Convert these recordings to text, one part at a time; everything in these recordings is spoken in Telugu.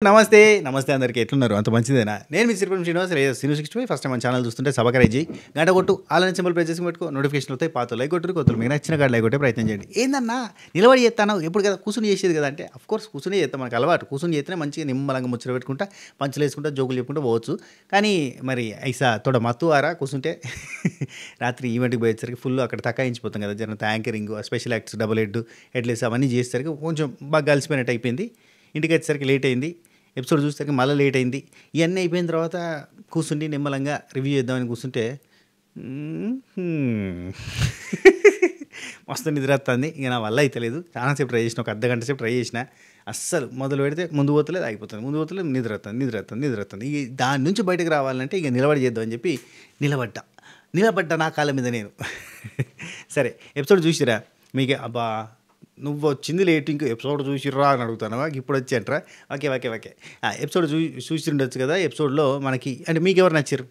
నమస్తే నమస్తే అందరికీ ఎట్లున్నారు అంత మంచిదేనా నేను మీ సిరిపురం శ్రీనివాస్ సిను 65 ఫస్ట్ టైం మన ఛానల్ చూస్తుంటే సబ్స్క్రైబ్ చేయి గంట కొట్టు ఆలని సింబల్ ప్రెస్ చేసి పెట్టుకో నోటిఫికేషన్ వస్తాయి పాత లైక్ కొట్టురు కొత్తలు మీకు నచ్చిన కాడ లైక్ కొట్టే ప్రయత్నం చేయండి ఏందన్నా నిలబడి చేస్తాను ఎప్పుడు కదా కూర్చుని చేసేది కదా అంటే కోర్స్ కూర్చుని చేస్తాం మనకు అలవాటు కూర్చుని చేస్తేనే మంచిగా నిమ్మలంగా ముచ్చట పెట్టుకుంటా పంచులు వేసుకుంటా జోకులు చెప్పుకుంటూ పోవచ్చు కానీ మరి ఐసా తోడ మత్తు ఆరా కూర్చుంటే రాత్రి ఈవెంట్కి పోయేసరికి ఫుల్ అక్కడ తక్కాయించిపోతాం కదా జన anchoring special acts double headless అవన్నీ చేసేసరికి కొంచెం బాగా కలిసిపోయినట్టు అయిపోయింది ఇంటికి వచ్చేసరికి లేట్ అయింది ఎపిసోడ్ చూసేసరికి మళ్ళీ లేట్ అయింది ఇవన్నీ అయిపోయిన తర్వాత కూర్చుండి నిమ్మలంగా రివ్యూ చేద్దామని కూర్చుంటే మస్తు నిద్ర వస్తుంది ఇక నా వల్ల అయితే లేదు చాలాసేపు ట్రై చేసిన ఒక అర్ధగంట సేపు ట్రై చేసిన అస్సలు మొదలు పెడితే ముందు పోతలేదు ఆగిపోతుంది ముందు పోతలేదు నిద్ర వస్తుంది ఇక దాని నుంచి బయటకు రావాలంటే ఇక నిలబడి చేద్దామని చెప్పి నిలబడ్డా నా కాళ్ళ మీద నేను సరే ఎపిసోడ్ చూసిరా మీకే అబ్బా నువ్వు వచ్చింది లేట్ ఇంకో ఎపిసోడ్ చూసిర్రా అని అడుగుతాను ఇప్పుడు వచ్చేంట్రా ఓకే ఎపిసోడ్ చూసి ఉండొచ్చు కదా ఎపిసోడ్లో మనకి అంటే మీకు ఎవరు నచ్చారు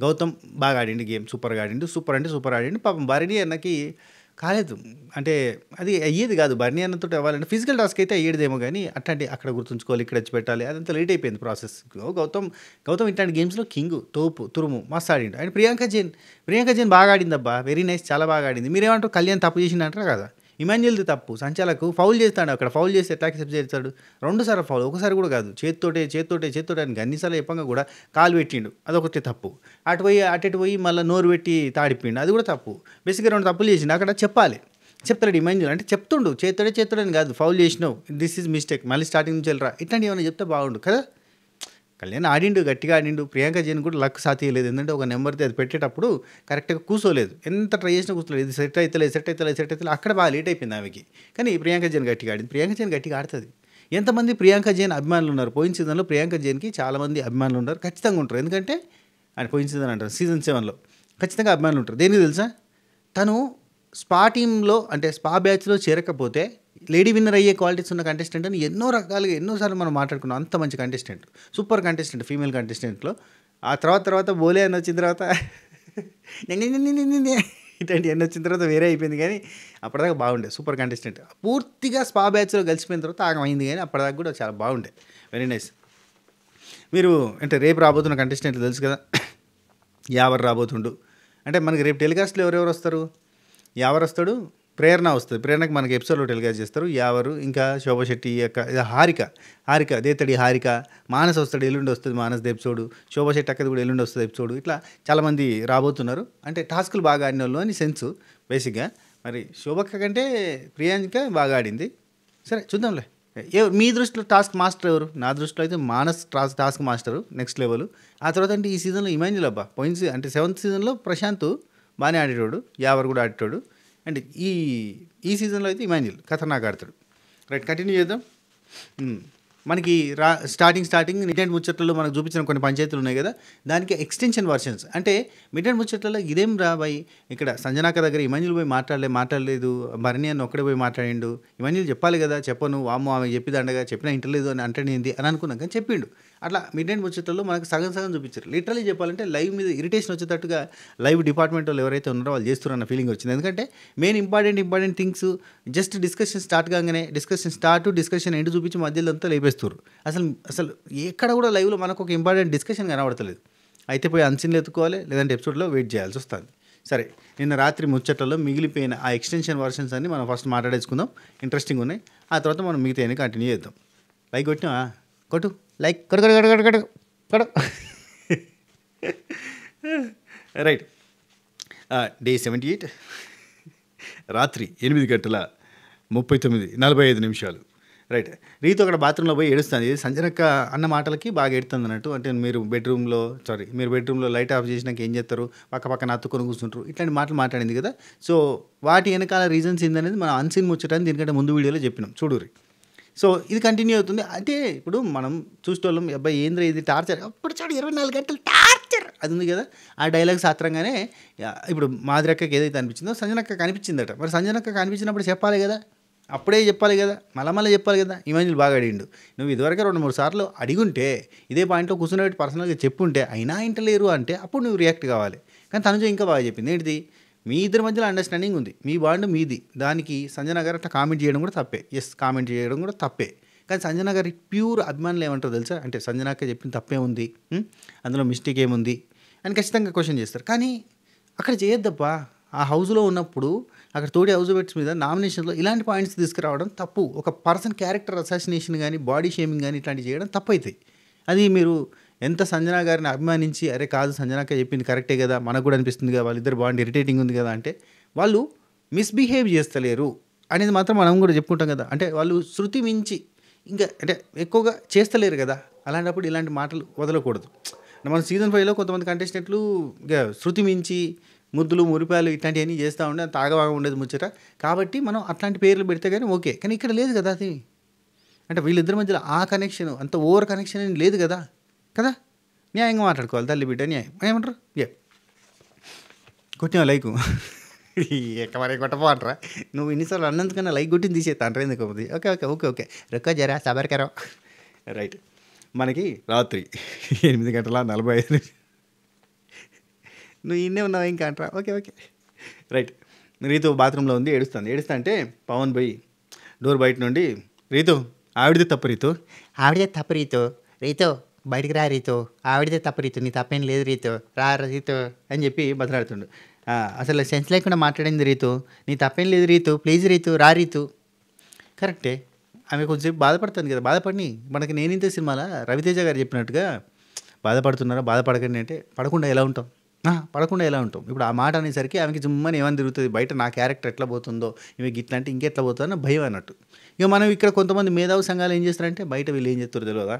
గౌతమ్ బాగా ఆడిండు గేమ్ సూపర్గా ఆడిండు సూపర్ ఆడిండు పాపం భరణి అన్నకి కాలేదు అంటే అది అయ్యేది కాదు భరణి అన్నతో అవ్వాలంటే ఫిజికల్ టాస్క్ అయితే అయ్యేదేమో కానీ అట్లాంటి అక్కడ గుర్తుంచుకోవాలి ఇక్కడ వచ్చి పెట్టాలి అదంతా లేట్ అయిపోయింది ప్రాసెస్ గౌతమ్ ఇట్లాంటి గేమ్స్లో కింగ్ తోపు తురుము మస్తు ఆడిండు అండ్ ప్రియాంక జైన్ బాగా ఆడింది అబ్బా వెరీ నైస్ చాలా బాగా ఆడింది మీరేమంటారు కళ్యాణ్ తప్పు చేసిందంటారా కదా ఇమాన్యుయల్ది తప్పు సంచాలకు ఫౌల్ చేస్తాడు అక్కడ ఫౌల్ చేస్తే ఎట్లా యాక్సెప్ట్ చేస్తాడు రెండుసార్లు ఫౌల్ ఒకసారి కూడా కాదు చేత్తోటే అని అన్నిసార్లు చెప్పంగా కూడా కాలు పెట్టిండు అదొకటి తప్పు అటు పోయి మళ్ళీ నోరు పెట్టి తాడిపిండు అది కూడా తప్పు బేసిక్గా రెండు తప్పులు చేసిండు అక్కడ చెప్తాడు ఇమాన్యుయల్ అంటే చెప్తుండు చేత్తోడని కాదు ఫౌల్ చేసినావు దిస్ ఈజ్ మిస్టేక్ మళ్ళీ స్టార్టింగ్ నుంచి వెళ్ళరా ఇట్లాంటి ఏమైనా చెప్తే బాగుండు కదా కళ్యాణ్ ఆడిండు గట్టిగా ఆడిండు ప్రియాంక జైన్ కూడా లక్ సాధ్యలేదు ఎందుకంటే ఒక నెంబర్ది అది పెట్టేటప్పుడు కరెక్ట్గా కూర్చోలేదు ఎంత ట్రై చేసినా కూర్చోలేదు ఇది సెట్ అవుతలేదు అక్కడ బాగా లేట్ అయిపోయింది ఆమెకి కానీ ప్రియాంక జైన్ గట్టిగా ఆడింది ప్రియాంక జైన్ గట్టిగా ఆడుతుంది ఎంతమంది ప్రియాంక జైన్ అభిమానులు ఉన్నారు పోయిన సీజన్లో ప్రియాంక జైన్కి చాలామంది అభిమానులు ఉన్నారు ఖచ్చితంగా ఉంటారు ఎందుకంటే ఆయన పోయిన సీజన్ అంటారు సీజన్ 7లో ఖచ్చితంగా అభిమానులు ఉంటారు దేనికి తెలుసా తను స్పా టీంలో అంటే స్పా బ్యాచ్లో చేరకపోతే లేడీ విన్నర్ అయ్యే క్వాలిటీస్ ఉన్న కంటెస్టెంట్ అని ఎన్నోసార్లు మనం మాట్లాడుకున్నాం అంత మంచి కంటెస్టెంట్ సూపర్ కంటెస్టెంట్ ఫీమేల్ కంటెస్టెంట్లో ఆ తర్వాత బోలే అని వచ్చిన తర్వాత ఇట్లాంటి ఎన్ని వచ్చిన తర్వాత వేరే అయిపోయింది కానీ అప్పటిదాకా బాగుండే సూపర్ కంటెస్టెంట్ పూర్తిగా స్పా బ్యాచ్లో కలిసిపోయిన తర్వాత ఆగమైంది కానీ అప్పటిదాకా కూడా చాలా బాగుండే వెరీ నైస్ మీరు అంటే రేపు రాబోతున్న కంటెస్టెంట్ తెలుసు కదా యావర్ రాబోతుండు అంటే మనకి రేపు టెలికాస్ట్లో ఎవరెవరు వస్తారు యావర్ వస్తాడు ప్రేరణ వస్తుంది ప్రేరణకి మనకి ఎపిసోడ్లో టెలికాస్ట్ చేస్తారు యావరు ఇంకా శోభా శెట్టి యొక్క హారిక దేతడి హారిక మానస్ వస్తాడు ఎల్లుండి వస్తుంది మానస్ ఎపిసోడు శోభా శెట్టి అక్కది కూడా ఎల్లుండి వస్తుంది ఎపిసోడు ఇట్లా చాలామంది రాబోతున్నారు అంటే టాస్కులు బాగా ఆడిన వాళ్ళు అని సెన్సు బేసిక్గా మరి శోభక్క కంటే ప్రియాంక బాగా ఆడింది సరే చూద్దాంలే మీ దృష్టిలో టాస్క్ మాస్టర్ ఎవరు నా దృష్టిలో అయితే Manas task master next level ఆ తర్వాత అంటే ఈ సీజన్లో ఇమాన్యుయల్ అబ్బా పోయిన అంటే 7th సీజన్లో ప్రశాంత్ బాగానే ఆడేటోడు యావర్ కూడా ఆడేటోడు అండ్ ఈ సీజన్లో అయితే ఇమాన్యుయల్ ఖతర్నాక్ ఆడతాడు రైట్ కంటిన్యూ చేద్దాం మనకి స్టార్టింగ్ మిడ్ నైట్ ముచ్చట్లలో మనకు చూపించిన కొన్ని పంచాయతీలు ఉన్నాయి కదా దానికి ఎక్స్టెన్షన్ వర్షన్స్ అంటే మిడ్ నైట్ ముచ్చట్లలో ఇదేం రా బాయ్ ఇక్కడ సంజనాక దగ్గర ఇమాన్యుయల్ పోయి మాట్లాడలేదు భరణి అని ఒక్కడే పోయి మాట్లాడిండు ఇమాన్యుయల్ చెప్పాలి కదా చెప్పను వామ్మో ఆమె చెప్పిదండగా చెప్పినా ఇంటలేదు అని అంటేనేంది అని అనుకున్నాం కానీ చెప్పిండు అట్లా మిడ్ నైట్ ముచ్చట్లలో మనకు సగం చూపించారు లిటరలీ చెప్పాలంటే లైవ్ మీద ఇరిటేషన్ వచ్చేటట్టుగా లైవ్ డిపార్ట్మెంట్ వాళ్ళు ఎవరైతే ఉన్నారో వాళ్ళు చేస్తున్నారన్న ఫీలింగ్ వచ్చింది ఎందుకంటే main important things just discussion start కాగానే డిస్కషన్ ఎండ్ చూపించి మధ్యలో అంతా లేపేస్తారు అసలు ఎక్కడ కూడా లైవ్లో మనకు ఒక ఇంపార్టెంట్ డిస్కషన్ కనబడతలేదు అయితే పోయి అన్సీన్లు ఎత్తుకోవాలి లేదంటే ఎపిసోడ్లో వెయిట్ చేయాల్సి వస్తుంది సరే నిన్న రాత్రి ముచ్చట్లలో మిగిలిపోయిన ఆ ఎక్స్టెన్షన్ వర్షన్స్ అన్ని మనం ఫస్ట్ మాట్లాడేసుకుందాం ఇంట్రెస్టింగ్ ఉన్నాయి ఆ తర్వాత మనం మిగతా కంటిన్యూ చేద్దాం లైక్ కొట్టినా కొట్టు లైక్ కొడు రైట్ డే 78 రాత్రి 8:39:45 రైట్ రీతో అక్కడ బాత్రూంలో పోయి ఏడుస్తుంది సంజనక్క అన్న మాటలకి బాగా ఏడుతుంది అన్నట్టు అంటే మీరు బెడ్రూమ్లో లైట్ ఆఫ్ చేసినాక ఏం చేస్తారు పక్కన అత్తుకొని కూర్చుంటారు ఇట్లాంటి మాటలు మాట్లాడింది కదా సో వాటి వెనకాల రీజన్స్ ఏందనేది మనం అన్సీన్ ముచ్చటని దీనికంటే ముందు వీడియోలో చెప్పినాం చూడురి సో ఇది కంటిన్యూ అవుతుంది అంటే ఇప్పుడు మనం చూసేవాళ్ళం అబ్బాయి ఏంద్ర ఇది టార్చర్ అప్పుడు చాడు 24 గంటలు టార్చర్ అది ఉంది కదా ఆ డైలాగ్స్ ఆత్రంగానే ఇప్పుడు మాదిరక్కకి ఏదైతే అనిపించిందో సంజనక్క కనిపించిందట మరి సంజనక్క కనిపించినప్పుడు చెప్పాలి కదా అప్పుడే చెప్పాలి కదా మళ్ళీ చెప్పాలి కదా ఇమాన్యుయల్ బాగా అడిగిండు నువ్వు ఇదివరకు 2-3 సార్లు అడిగుంటే ఇదే పాయింట్లో కూర్చున్నట్టు పర్సనల్గా చెప్పుంటే అయినా ఇంటలేరు అంటే అప్పుడు నువ్వు రియాక్ట్ కావాలి కానీ తనుజ ఇంకా బాగా చెప్పింది ఏంటిది మీ ఇద్దరి మధ్యలో అండర్స్టాండింగ్ ఉంది మీ బాండ్ మీది దానికి సంజన గారు అట్లా కామెంట్ చేయడం కూడా తప్పే కామెంట్ చేయడం కూడా తప్పే కానీ సంజన గారి ప్యూర్ అభిమానులు ఏమంటారో తెలుసా, అంటే సంజనాక చెప్పిన తప్పే ఉంది, అందులో మిస్టేక్ ఏముంది అని ఖచ్చితంగా క్వశ్చన్ చేస్తారు. కానీ అక్కడ చేయొద్దబ్బా. ఆ హౌస్లో ఉన్నప్పుడు అక్కడ తోటి హౌస్ బెట్స్ మీద నామినేషన్లో ఇలాంటి పాయింట్స్ తీసుకురావడం తప్పు. ఒక పర్సన్ క్యారెక్టర్ అసాసినేషన్ కానీ బాడీ షేమింగ్ కానీ ఇట్లాంటివి చేయడం తప్పు అవుతాయి. అది మీరు ఎంత సంజన గారిని అభిమానించి అరే కాదు సంజనాక చెప్పింది కరెక్టే కదా, మనకు కూడా అనిపిస్తుంది కదా, వాళ్ళిద్దరు బాగుండి ఇరిటేటింగ్ ఉంది కదా అంటే వాళ్ళు మిస్బిహేవ్ చేస్తలేరు అనేది మాత్రం మనం కూడా చెప్పుకుంటాం కదా. అంటే వాళ్ళు శృతి మించి ఇంకా అంటే ఎక్కువగా చేస్తలేరు కదా, అలాంటప్పుడు ఇలాంటి మాటలు వదలకూడదు. మన సీజన్ 5లో కొంతమంది కంటెస్టెంట్లు ఇక శృతి మించి ముద్దులు మురిపాలు ఇట్లాంటివన్నీ చేస్తూ ఉండే అంత ఆగవాగా ఉండేది ముచ్చట. కాబట్టి మనం అట్లాంటి పేర్లు పెడితే కానీ ఓకే, కానీ ఇక్కడ లేదు కదా అది. అంటే వీళ్ళిద్దరి మధ్యలో ఆ కనెక్షన్ అంత ఓవర్ కనెక్షన్ ఏం లేదు కదా కదా న్యాయంగా మాట్లాడుకోవాలి తల్లి బిడ్డ న్యాయం ఏమంటారు. కొట్టినా లైకు మరి కొట్టపోంటారా నువ్వు ఇన్నిసార్లు అన్నందుకన్నా లైక్ కొట్టింది తీసేస్తా అంటారు ఎందుకు. ఓకే ఓకే ఓకే ఓకే రెక్క జరా సబర్కరా రైట్. మనకి రాత్రి 8:45 నువ్వు ఇన్నే ఉన్నావు ఇంకా అంటారా. Okay okay right. రీతు బాత్రూంలో ఉంది, ఏడుస్తా అంటే పవన్ పోయి డోర్ బయట నుండి రీతు ఆవిడదే తప్పు రీతు, ఆవిడదే తప్పు రీతు, రీతు బయటికి రా రీతు, ఆవిడదే తప్పు రీతు, నీ తప్పేం లేదు రీతు, రా రీతు అని చెప్పి బతలాడుతుండు. అసలు సెన్స్ లేకుండా మాట్లాడింది రీతు, నీ తప్పేం లేదు రీతు, ప్లీజ్ రీతు రా రీతు. కరెక్టే, ఆమె కొంచెంసేపు బాధపడుతుంది కదా, బాధపడి మనకి నేనింతే సినిమాలో రవితేజ గారు చెప్పినట్టుగా బాధపడుతున్నారా బాధపడకండి అంటే పడకుండా ఎలా ఉంటాం, పడకుండా ఎలా ఉంటాం. ఇప్పుడు ఆ మాట అనేసరికి ఆమెకి జుమ్మని ఏమని తిరుగుతుంది, బయట నా క్యారెక్టర్ ఎట్లా పోతుందో, ఇవి గిట్లా అంటే ఇంకెట్లా పోతుందో భయం అన్నట్టు. ఇక మనం ఇక్కడ కొంతమంది మేధావి సంఘాలు ఏం చేస్తారంటే బయట వీళ్ళు ఏం చేస్తారో తెలియదా,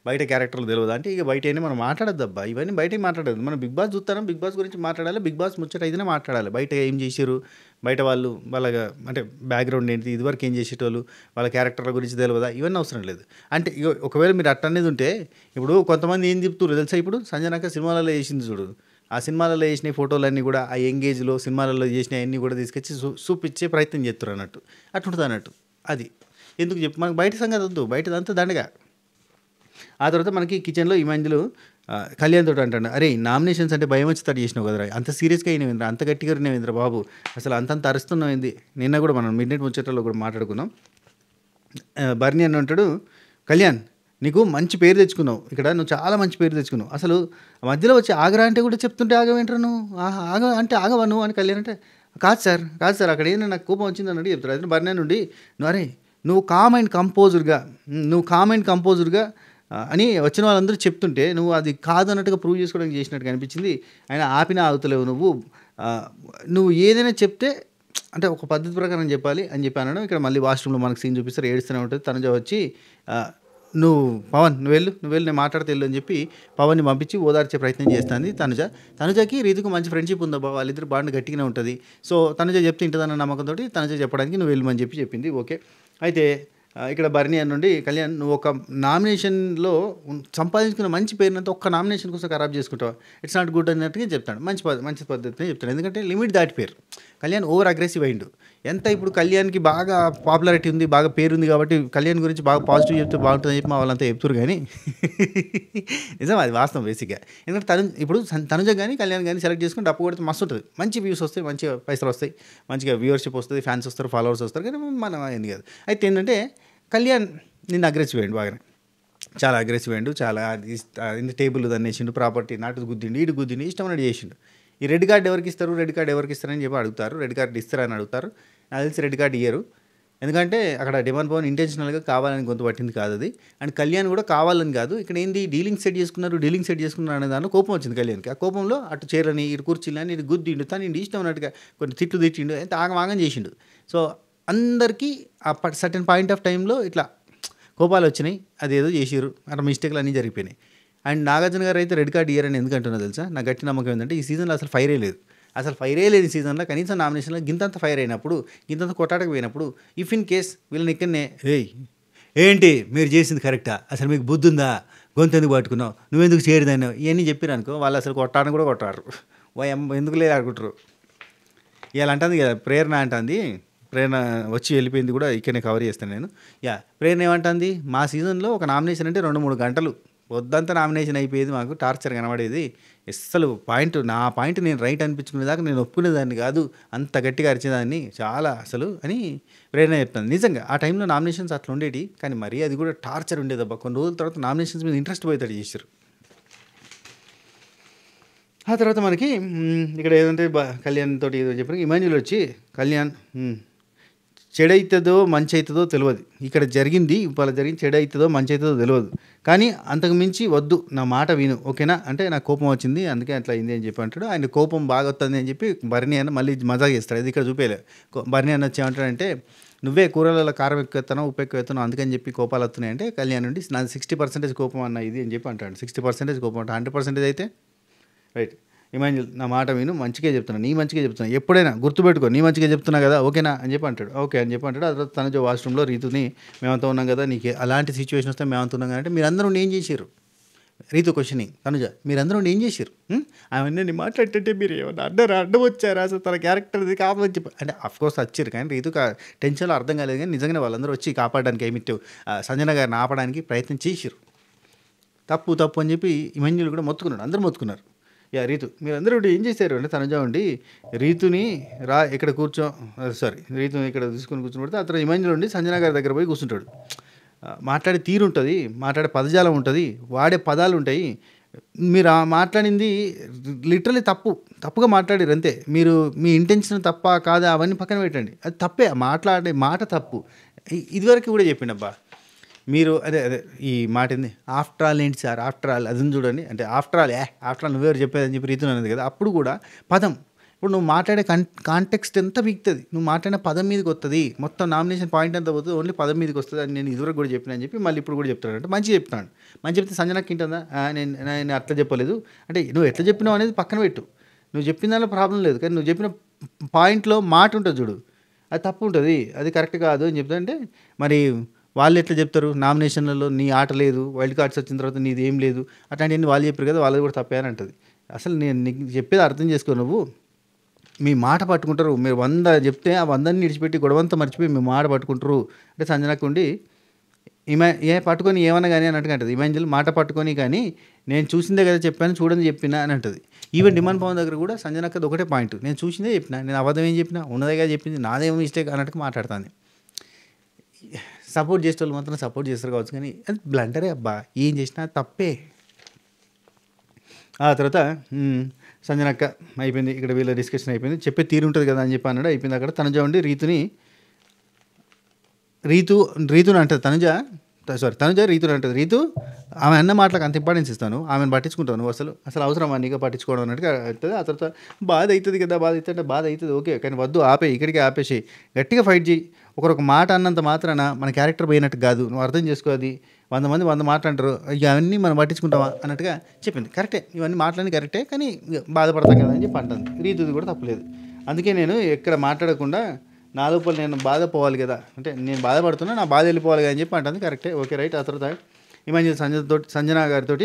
బయట క్యారెక్టర్లు తెలియదా అంటే ఇక బయట అయినా మనం మాట్లాడద్దు అబ్బా, ఇవన్నీ బయటకి మాట్లాడద్దు. మనం బిగ్ బాస్ చూస్తాం, బిగ్ బాస్ గురించి మాట్లాడాలి, బిగ్ బాస్ ముచ్చట అయితేనే మాట్లాడాలి. బయట ఏం చేశారు, బయట వాళ్ళు వాళ్ళ అంటే బ్యాక్గ్రౌండ్ ఏంటి, ఇదివరకు ఏం చేసేటోళ్ళు, వాళ్ళ క్యారెక్టర్ల గురించి తెలియదా, ఇవన్నీ అవసరం లేదు. అంటే ఇక ఒకవేళ మీరు అట్టనేది ఉంటే ఇప్పుడు కొంతమంది ఏం చెప్తున్నారు తెలుసా, ఇప్పుడు సంజనాక సినిమాలలో వేసింది చూడు, ఆ సినిమాలలో వేసిన ఫోటోలన్నీ కూడా ఆ ఎంగేజ్లో సినిమాలలో చేసిన అన్నీ కూడా తీసుకొచ్చి చూపించే ప్రయత్నం చేస్తారు అన్నట్టు, అట్లుంటుంది అన్నట్టు. అది ఎందుకు చెప్పు, మనకు బయట సంగతి వద్దు, బయటదంతా దండగా. ఆ తర్వాత మనకి కిచెన్లో ఈ మధ్యలో కళ్యాణ్ తోటి అంటాడు, అరే నామినేషన్స్ అంటే భయం వచ్చి తడి చేసినావు కదరా, అంత సీరియస్గా అయినవేంద్ర, అంత గట్టిగా అయినవేంద్ర బాబు, అసలు అంతంత అరుస్తున్నాయింది. నిన్న కూడా మనం మిడ్ నైట్ ముచ్చటలో కూడా మాట్లాడుకున్నాం. బర్నీ అని అంటాడు, కళ్యాణ్ నీకు మంచి పేరు తెచ్చుకున్నావు, ఇక్కడ నువ్వు చాలా మంచి పేరు తెచ్చుకున్నావు, అసలు మధ్యలో వచ్చి ఆగరా అంటే కూడా చెప్తుంటే ఆగవేంటారు నువ్వు, ఆగ అంటే ఆగవా నువ్వు అని కళ్యాణ్ అంటే కాదు సార్ అక్కడ ఏంటంటే నాకు కోపం వచ్చింది అన్నట్టు చెప్తాడు. అయితే బర్నీ నుండి అరే నువ్వు కామ్ అండ్ కంపోజర్గా అని వచ్చిన వాళ్ళందరూ చెప్తుంటే నువ్వు అది కాదు అన్నట్టుగా ప్రూవ్ చేసుకోవడానికి చేసినట్టుగా అనిపించింది. ఆయన ఆపినా ఆగుతలేవు నువ్వు ఏదైనా చెప్తే అంటే ఒక పద్ధతి ప్రకారం చెప్పాలి అని చెప్పి అనడం. ఇక్కడ మళ్ళీ వాష్రూమ్లో మనకు సీన్ చూపిస్తారు, ఏడుస్తూనే ఉంటుంది. తనుజ వచ్చి నువ్వు పవన్ నువ్వు వెళ్ళు నేను మాట్లాడితే వెళ్ళు అని చెప్పి పవన్ని పంపించి ఓదార్చే ప్రయత్నం చేస్తుంది తనుజకి రీతుకు మంచి ఫ్రెండ్షిప్ ఉందబ్బా, వాళ్ళిద్దరు బాండ్ గట్టిగానే ఉంటుంది. సో తనుజ చెప్తే ఇంటుందన్న నమ్మకంతో తనుజ చెప్పడానికి నువ్వు వెళ్ళమని చెప్పింది. ఓకే. అయితే ఇక్కడ బర్నీ అని నుండి కళ్యాణ్ నువ్వు ఒక నామినేషన్లో సంపాదించుకున్న మంచి పేరునంతా ఒక్క నామినేషన్ కోసం ఖరాబ్ చేసుకుంటావు, ఇట్స్ నాట్ గుడ్ అన్నట్టుగా చెప్తాడు. మంచి పద్ధతిని చెప్తాడు, ఎందుకంటే లిమిట్ దాటి పేరు. కళ్యాణ్ ఓవర్ అగ్రెసివ్ అయిండు. ఎంత ఇప్పుడు కళ్యాణ్కి బాగా పాపులారిటీ ఉంది, బాగా పేరుంది కాబట్టి కళ్యాణ్ గురించి బాగా పాజిటివ్ చెప్తే బాగుంటుందని చెప్పి మా వాళ్ళంతా చెప్తారు. కానీ నిజం అది వాస్తవం బేసిక్గా. ఎందుకంటే ఇప్పుడు తనుజ కానీ కళ్యాణ్ కానీ సెలెక్ట్ చేసుకుని డప్పు కొడితే మస్తు ఉంటుంది, మంచి వ్యూస్ వస్తాయి, మంచిగా పైసలు వస్తాయి, మంచిగా వ్యూవర్షిప్ వస్తుంది, ఫ్యాన్స్ వస్తారు, ఫాలోవర్స్ వస్తారు. కానీ మనం ఏంది కాదు. అయితే ఏంటంటే కళ్యాణ్ నిన్న అగ్రెసివ్ అయ్యిండు, బాగానే చాలా అగ్రెసివ్ అయ్యిండు. చాలా టేబుల్ దన్నేసిండు, ప్రాపర్టీ నాటు గుద్దిండు, ఇటు గుద్దిండు, ఇష్టం అన్నట్టు చేసిండు. ఈ రెడ్ కార్డు ఎవరికి ఇస్తారని చెప్పి అడుగుతారు. రెడ్ కార్డు ఇస్తారని అడుగుతారు. నాకు తెలిసి రెడ్ కార్డు ఇయ్యరు, ఎందుకంటే అక్కడ డిమాండ్ పవన్ ఇంటెన్షనల్గా కావాలని గొంతు పట్టింది కాదు అది. అండ్ కళ్యాణ్ కూడా కావాలని కాదు, ఇక్కడ ఏంది డీలింగ్ సెట్ చేసుకున్నారు అనే దానిలో కోపం వచ్చింది కళ్యాణ్కి. ఆ కోపంలో అటు చీరని ఇటు కుర్చీలని ఇటు గుద్దిండు, తను ఇష్టం అన్నట్టుగా కొన్ని తిట్లు తిట్టిండు, ఎంత ఆగమాగం చేసిండు. సో అందరికీ ఆ సర్టెన్ పాయింట్ ఆఫ్ టైంలో ఇట్లా కోపాలు వచ్చినాయి, అదేదో చేసిరు, అట్లా మిస్టేక్లు అన్నీ జరిగిపోయినాయి. అండ్ నాగార్జున గారు అయితే రెడ్ కార్డ్ ఇయ్యరని ఎందుకంటున్నా తెలుసా, నాకు గట్టి నమ్మకం ఏంటంటే ఈ సీజన్లో అసలు ఫైరే లేదు సీజన్లో. కనీసం నామినేషన్లో గింతంత ఫైర్ అయినప్పుడు, గింతంత కొట్టాటకు పోయినప్పుడు, ఇఫ్ ఇన్ కేస్ వీళ్ళని ఇక్కడనే ఏంటి మీరు చేసింది కరెక్టా, అసలు మీకు బుద్ధి ఉందా, గొంతు ఎందుకు పట్టుకున్నావు, నువ్వెందుకు చేయరుదాన్నావు, ఇవన్నీ చెప్పారు అనుకో, వాళ్ళు అసలు కొట్టాలని కూడా కొట్టారు, ఎందుకు లేదు అనుకుంటారు. ఇవాళ అంటుంది కదా ప్రేరణ అంటుంది, ప్రేరణ వచ్చి వెళ్ళిపోయింది కూడా ఇక్కడనే కవర్ చేస్తాను నేను. ప్రేరణ ఏమంటుంది, మా సీజన్లో ఒక నామినేషన్ అంటే 2-3 గంటలు పొద్దంతా నామినేషన్ అయిపోయేది, మాకు టార్చర్ కనబడేది. అస్సలు నా పాయింట్ నేను రైట్ అనిపించుకునేదాకా నేను ఒప్పుకునేదాన్ని కాదు, అంత గట్టిగా అరిచేదాన్ని చాలా అసలు అని ప్రేరణ చెప్తాను. నిజంగా ఆ టైంలో నామినేషన్స్ అట్లా ఉండేవి, కానీ మరీ అది కూడా టార్చర్ ఉండేదబ్బా. కొన్ని రోజుల తర్వాత నామినేషన్స్ మీద ఇంట్రెస్ట్ పోయేటట్టు చేశారు. ఆ తర్వాత మనకి ఇక్కడ ఏదంటే కళ్యాణ్ తోటి ఏదో చెప్పారు, ఇమాన్యుల్ వచ్చి కళ్యాణ్ చెడైతుందో మంచి అవుతుందో తెలియదు, ఇక్కడ జరిగింది ఇవాళ జరిగింది చెడు అవుతుందో మంచి అవుతుందో తెలియదు, కానీ అంతకు మించి వద్దు, నా మాట విను, ఓకేనా అంటే నాకు కోపం వచ్చింది అందుకే అట్లా అయింది అని చెప్పి అంటాడు. ఆయన కోపం బాగా వస్తుంది అని చెప్పి బర్నీ అన్న మళ్ళీ మజా చేస్తాడు. ఇది ఇక్కడ చూపేలే. బర్నీ అన్న వచ్చి ఏమంటాడంటే, నువ్వే కూరలలో కారం ఎక్కువ ఎత్తానో ఉప్పు ఎక్కువ ఎత్తానో అందుకని చెప్పి కోపాలు వస్తున్నాయి అంటే, కళ్యాణ్ నుండి నాది 60% కోపం అన్న ఇది అని చెప్పి అంటాడు. 60% కోపం అంటే 100% అయితే రైట్. ఇమాన్యుల్ నా మాట విను, మంచిగా చెప్తున్నా, నీ మంచిగా చెప్తున్నా, ఎప్పుడైనా గుర్తుపెట్టుకో, నీ మంచిగా చెప్తున్నా కదా, ఓకేనా అని చెప్పి అంటాడు. ఓకే అని చెప్పి అంటాడు. ఆ తర్వాత తనజ వాష్రూమ్లో రీతుని, మేమంతా ఉన్నాం కదా, నీకు అలాంటి సిచ్యువేషన్ వస్తే మేమంతా ఉన్నాం కదా అంటే, మీరందరూ ఏం చేశారు? రీతు క్వశ్చనింగ్. తనుజ మీరందరూ ఏం చేశారు? అవన్నీ మాట్లాడుతుంటే మీరు ఏమన్నా అడ్డం వచ్చారా? అసలు తన క్యారెక్టర్ ఇది కాపాడని చెప్పి అంటే అఫ్కోర్స్ వచ్చారు, కానీ రీతు టెన్షన్లో అర్థం కాలేదు, కానీ నిజంగానే వాళ్ళందరూ వచ్చి కాపాడడానికి ఏమిట్టు సంజన గారిని ఆపడానికి ప్రయత్నం చేశారు. తప్పు అని చెప్పి ఇమాన్యుల్ కూడా మొత్తుకున్నాడు, అందరూ మొత్తుకున్నారు. రీతు మీరందరూ ఏం చేశారు అంటే, తనుజ ఉండి రీతుని ఇక్కడ రీతుని ఇక్కడ తీసుకుని కూర్చుని ఆ తర్వాత ఇమాన్యుల్ ఉండి సంజన గారి దగ్గర పోయి కూర్చుంటాడు. మాట్లాడే తీరు ఉంటుంది, మాట్లాడే పదజాలం ఉంటుంది, వాడే పదాలు ఉంటాయి. మీరు మాట్లాడింది లిటరలీ తప్పుగా మాట్లాడారు అంతే. మీరు మీ ఇంటెన్షన్ తప్ప కాదా అవన్నీ పక్కన పెట్టండి, అది తప్పే, మాట్లాడే మాట తప్పు. ఇదివరకు కూడా చెప్పిండబ్బా మీరు అదే ఈ మాట ఏంది, ఆఫ్టర్ ఆల్ ఏంటి సార్, ఆఫ్టర్ ఆల్ అది చూడండి అంటే ఆఫ్టర్ ఆల్ నువ్వెవరు చెప్పేదని చెప్పి రీతులు అనేది కదా. అప్పుడు కూడా పదం, ఇప్పుడు నువ్వు మాట్లాడే కాంటెక్స్ట్ ఎంత వీక్తుంది, నువ్వు మాట్లాడిన పదం మీదకి వస్తుంది, మొత్తం నామినేషన్ పాయింట్ అంతా పోతుంది, ఓన్లీ పదం మీదకి వస్తుంది అని నేను ఇదివరకు కూడా చెప్పినా అని చెప్పి మళ్ళీ ఇప్పుడు కూడా చెప్తాడు. అంటే మంచిగా చెప్తాను, మంచి చెప్తే సంజనకి ఇంటుందా, నేను అట్లా చెప్పలేదు అంటే నువ్వు ఎట్లా చెప్పినావు అనేది పక్కన పెట్టు, నువ్వు చెప్పిన దానిలో ప్రాబ్లం లేదు, కానీ నువ్వు చెప్పిన పాయింట్లో మాట ఉంటుంది చూడు, అది తప్పు ఉంటుంది, అది కరెక్ట్ కాదు అని చెప్తా. అంటే మరి వాళ్ళు ఎట్లా చెప్తారు, నామినేషన్లలో నీ ఆట లేదు, వైల్డ్ కార్డ్స్ వచ్చిన తర్వాత నీది ఏం లేదు అట్లాంటివన్నీ వాళ్ళు చెప్పారు కదా, వాళ్ళది కూడా తప్పే అని అంటుంది. అసలు నేను నీకు చెప్పేది అర్థం చేసుకో, నువ్వు మీ మాట పట్టుకుంటారు, మీరు 100 చెప్తే ఆ 100ని విడిచిపెట్టి గొడవంతా మర్చిపోయి మీ మాట పట్టుకుంటారు అంటే సంజనకు ఉండి పట్టుకొని ఏమన్నా కానీ అన్నట్టుగా అంటుంది. ఇమాన్యుల్ మాట పట్టుకొని కానీ నేను చూసిందే కదా చెప్పాను, చూడని చెప్పినా అని అంటుంది. ఈవెన్ డిమాండ్ పవన్ దగ్గర కూడా సంజనక్కది ఒకటే పాయింట్, నేను చూసిందే చెప్పినా, నేను అబద్ధం ఏం చెప్పినా, ఉన్నదేగా చెప్పింది, నాదేమో మిస్టేక్ అన్నట్టుగా మాట్లాడుతాను. సపోర్ట్ చేసే వాళ్ళు మాత్రం సపోర్ట్ చేస్తారు కావచ్చు, కానీ అది బ్లండరే అబ్బా, ఏం చేసినా తప్పే. ఆ తర్వాత సంజనక్క అయిపోయింది, ఇక్కడ వీళ్ళ డిస్కషన్ అయిపోయింది, చెప్పే తీరు ఉంటుంది కదా అని చెప్పి అన్నాడు. అయిపోయింది. అక్కడ తనుజ ఉండి రీతుని అంటుంది తనుజ రీతుని అంటుంది. రీతు ఆమె అన్న మాటలకు అంత ఇంపార్టెన్స్ ఇస్తాను, ఆమెను పట్టించుకుంటాను, నువ్వు అసలు అవసరం నీగా పట్టించుకోవడం అన్నట్టుగా అవుతుంది. ఆ తర్వాత బాధ అవుతుంది కదా, బాధ అవుతుంది ఓకే, కానీ వద్దు, ఇక్కడికి ఆపేసి గట్టిగా ఫైట్ చేయి. ఒకరొక మాట అన్నంత మాత్రాన మన క్యారెక్టర్ పోయినట్టు కాదు, నువ్వు అర్థం చేసుకో, అది 100 మంది 100 మాట్లాంటారు, ఇక అవన్నీ మనం పట్టించుకుంటావా అన్నట్టుగా చెప్పింది. కరెక్టే, ఇవన్నీ మాట్లాడి కరెక్టే, కానీ బాధపడతాం కదా అని చెప్పి అంటుంది. రీతుది కూడా తప్పలేదు. అందుకే నేను ఎక్కడ మాట్లాడకుండా నా లోపల నేను బాధపోవాలి కదా, అంటే నేను బాధపడుతున్నా, నా బాధ వెళ్ళిపోవాలి కదా అని చెప్పి అంటుంది. కరెక్టే, ఓకే రైట్. ఆ తర్వాత ఇమాన్యుల్ సంజన గారితో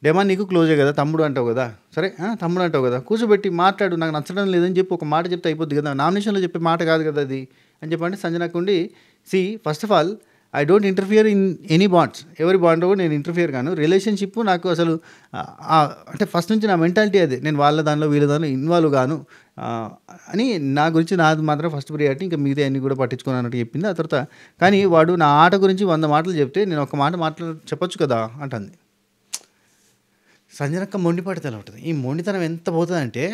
డెమాన్ నీకు క్లోజే కదా, తమ్ముడు అంటావు కదా, సరే తమ్ముడు అంటావు కదా, కూర్చోబెట్టి మాట్లాడు, నాకు నచ్చడం లేదని చెప్పి ఒక మాట చెప్తే అయిపోద్ది కదా, నామినేషన్లో చెప్పే మాట కాదు కదా అది అని చెప్పండి. సంజనకు ఉండి first of all I don't interfere in any bonds, ఎవరి బాండ్ కూడా నేను ఇంటర్ఫియర్ కాను, రిలేషన్షిప్ నాకు అసలు అంటే ఫస్ట్ నుంచి నా మెంటాలిటీ అదే, నేను వాళ్ళ దానిలో వీళ్ళ దానిలో ఇన్వాల్వ్ కాను అని, నా గురించి నాది మాత్రం ఫస్ట్ ప్రియారిటీ, ఇంకా మిగతా అన్నీ కూడా పట్టించుకోను అన్నట్టు చెప్పింది. ఆ తర్వాత కానీ వాడు నా ఆట గురించి 100 మాటలు చెప్తే నేను ఒక మాట చెప్పొచ్చు కదా అంటుంది. సంజనక్క మొండిపడితేలా ఉంటుంది. ఈ మొండితనం ఎంత పోతుందంటే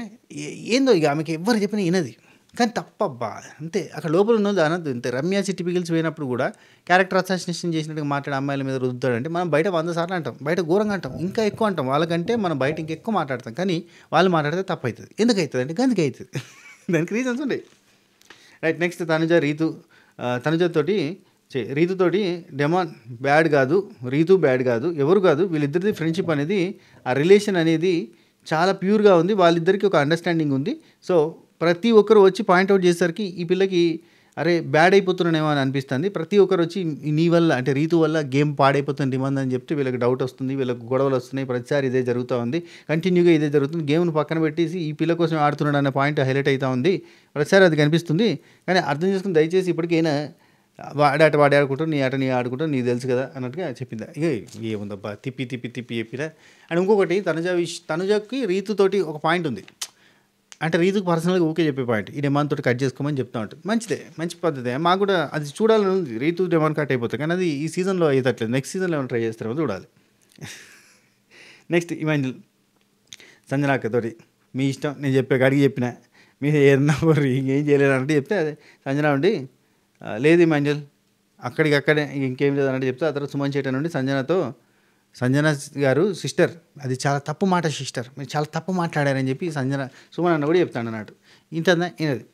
ఏందో, ఇక ఆమెకి ఎవరు చెప్పినా వినది, కానీ తప్పబ్బా అంతే, అక్కడ లోపల ఉన్నది అనద్దు. అంతే. రమ్య చిట్టి పిగిల్స్ పోయినప్పుడు కూడా క్యారెక్టర్ అసాసినేషన్ చేసినట్టుగా మాట్లాడే అమ్మాయిల మీద రుద్దుతాడంటే మనం బయట 100 సార్లు అంటాం, బయట ఘోరంగా అంటాం, ఇంకా ఎక్కువ అంటాం వాళ్ళకంటే, మనం బయట ఇంకెక్కువ మాట్లాడతాం, కానీ వాళ్ళు మాట్లాడితే తప్పు అవుతుంది. ఎందుకు అవుతుంది అంటే గందుకు అవుతుంది, దానికి రీజన్స్ ఉంటాయి. రైట్. నెక్స్ట్ రీతుతోటి డెమాన్ బ్యాడ్ కాదు, రీతు బ్యాడ్ కాదు, ఎవరు కాదు, వీళ్ళిద్దరిది ఫ్రెండ్షిప్ అనేది, ఆ రిలేషన్ అనేది చాలా ప్యూర్గా ఉంది, వాళ్ళిద్దరికీ ఒక అండర్స్టాండింగ్ ఉంది. సో ప్రతి ఒక్కరు వచ్చి పాయింట్అవుట్ చేసేసరికి ఈ పిల్లకి అరే బ్యాడ్ అయిపోతున్నానేమో అని అనిపిస్తుంది. ప్రతి ఒక్కరు వచ్చి నీ వల్ల అంటే రీతు వల్ల గేమ్ పాడైపోతుంది డిమాండ్ అని చెప్తే వీళ్ళకి డౌట్ వస్తుంది, వీళ్ళకి గొడవలు వస్తున్నాయి, ప్రతిసారి ఇదే జరుగుతూ ఉంది, కంటిన్యూగా ఇదే జరుగుతుంది, గేమ్ను పక్కన పెట్టేసి ఈ పిల్ల కోసం ఆడుతున్నాడు అనే పాయింట్ హైలైట్ అవుతూ ఉంది, ప్రతిసారి అది కనిపిస్తుంది. కానీ అర్థం చేసుకుని దయచేసి ఇప్పటికైనా వాడే ఆడుకుంటావు, నీ ఆట నీ ఆడుకుంటావు, నీకు తెలుసు కదా అన్నట్టుగా చెప్పిందా. ఇక ఏముందబ్బా తిప్పి తిప్పి తిప్పి చెప్పినా. అండ్ ఇంకొకటి తనుజకి రీతుతోటి ఒక పాయింట్ ఉంది. అంటే రీతుకు పర్సనల్గా ఊకే చెప్పే పాయింట్ ఈ డిమాండ్ తోటి కట్ చేసుకోమని చెప్తా ఉంటుంది. మంచిదే, మంచి పద్ధతే. మాకు కూడా అది చూడాలని ఉంది. రీతు డిమాండ్ కట్ అయిపోతుంది, కానీ అది ఈ సీజన్లో అయ్యేటట్లేదు. నెక్స్ట్ సీజన్లో ఏమైనా ట్రై చేస్తారో చూడాలి. నెక్స్ట్ ఇమాన్యుల్ సంజనాక్కతోటి మీ ఇష్టం, నేను చెప్పే కాడికి చెప్పిన, మీరు ఏదన్నా ఇంకేం చేయలేదంటే చెప్తే అదే సంజన ఉండి లేదు ఇమాన్యుల్ అక్కడికక్కడే ఇంకేం లేదన్నట్టు చెప్తే ఆ తర్వాత సుమన్ చేట నుండి సంజన గారు సిస్టర్ అది చాలా తప్పు మాట సిస్టర్, మీరు చాలా తప్పు మాట్లాడారని చెప్పి సుమన్ అన్న కూడా చెప్తాడు అన్నట్టు. ఇంటదా ఈయనది.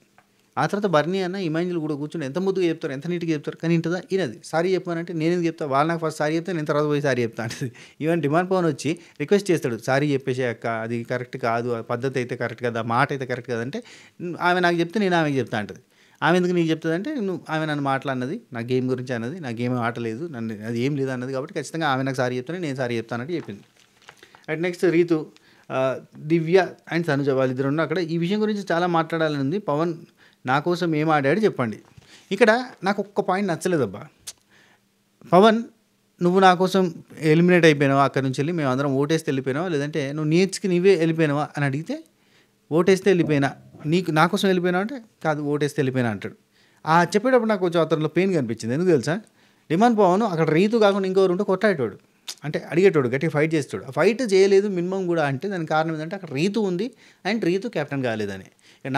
ఆ తర్వాత బర్నీ అన్న ఇమాన్యుల్ కూడా కూర్చొని ఎంత ముద్దుగా చెప్తారు, ఎంత నీట్గా చెప్తారు, కానీ ఇంటదా ఈయనది. సారీ చెప్పానంటే నేను ఎందుకు చెప్తా, వాళ్ళు నాకు ఫస్ట్ సారీ చెప్తే నేను తర్వాత పోయి సారీ చెప్తా అంటది. ఈవెన్ డిమాండ్ పవన్ వచ్చి రిక్వెస్ట్ చేస్తాడు, సారీ చెప్పేసే అక్క, అది కరెక్ట్ కాదు, ఆ పద్ధతి అయితే కరెక్ట్ కదా, మాట అయితే కరెక్ట్ కాదంటే ఆమె నాకు చెప్తే నేను ఆమెకి చెప్తా అంటది. ఆమె ఎందుకు నీకు చెప్తుందంటే ఆమె నన్ను మాట్లాడినది నా గేమ్ గురించి అన్నది, నా గేమ్ ఆటలేదు, నన్ను అది ఏం లేదు అన్నది, కాబట్టి ఖచ్చితంగా ఆమె నాకు సారీ చెప్తాను, నేను సారీ చెప్తానంటే చెప్పింది. And next Ritu, Divya and Tanuja వాళ్ళిద్దరు ఉన్న అక్కడ ఈ విషయం గురించి చాలా మాట్లాడాలని ఉంది. పవన్ నా కోసం ఏం ఆడాడు చెప్పండి. ఇక్కడ నాకు ఒక్క పాయింట్ నచ్చలేదబ్బా. పవన్ నువ్వు నా కోసం ఎలిమినేట్ అయిపోయినావా, అక్కడి నుంచి వెళ్ళి మేము అందరం ఓటేస్తే వెళ్ళిపోయినావా, లేదంటే నువ్వు నీడ్స్కి నీవే వెళ్ళిపోయినావా అని అడిగితే ఓటేస్తే వెళ్ళిపోయినా, నీకు నా కోసం వెళ్ళిపోయినా అంటే కాదు ఓటేస్తే వెళ్ళిపోయినా అంటాడు. చెప్పేటప్పుడు నాకు కొంచెం అతనిలో పెయిన్ కనిపించింది. ఎందుకు తెలుసా, డిమాండ్ పవన్ అక్కడ రీతు కాకుండా ఇంకొకరు ఉంటే కొట్టాడేటోడు, అంటే అడిగేటోడు, గట్టిగా ఫైట్ చేస్తాడు. ఆ ఫైట్ చేయలేదు మినిమం కూడా అంటే దానికి కారణం ఏంటంటే అక్కడ రీతు ఉంది అండ్ రీతు కెప్టెన్ కాలేదని.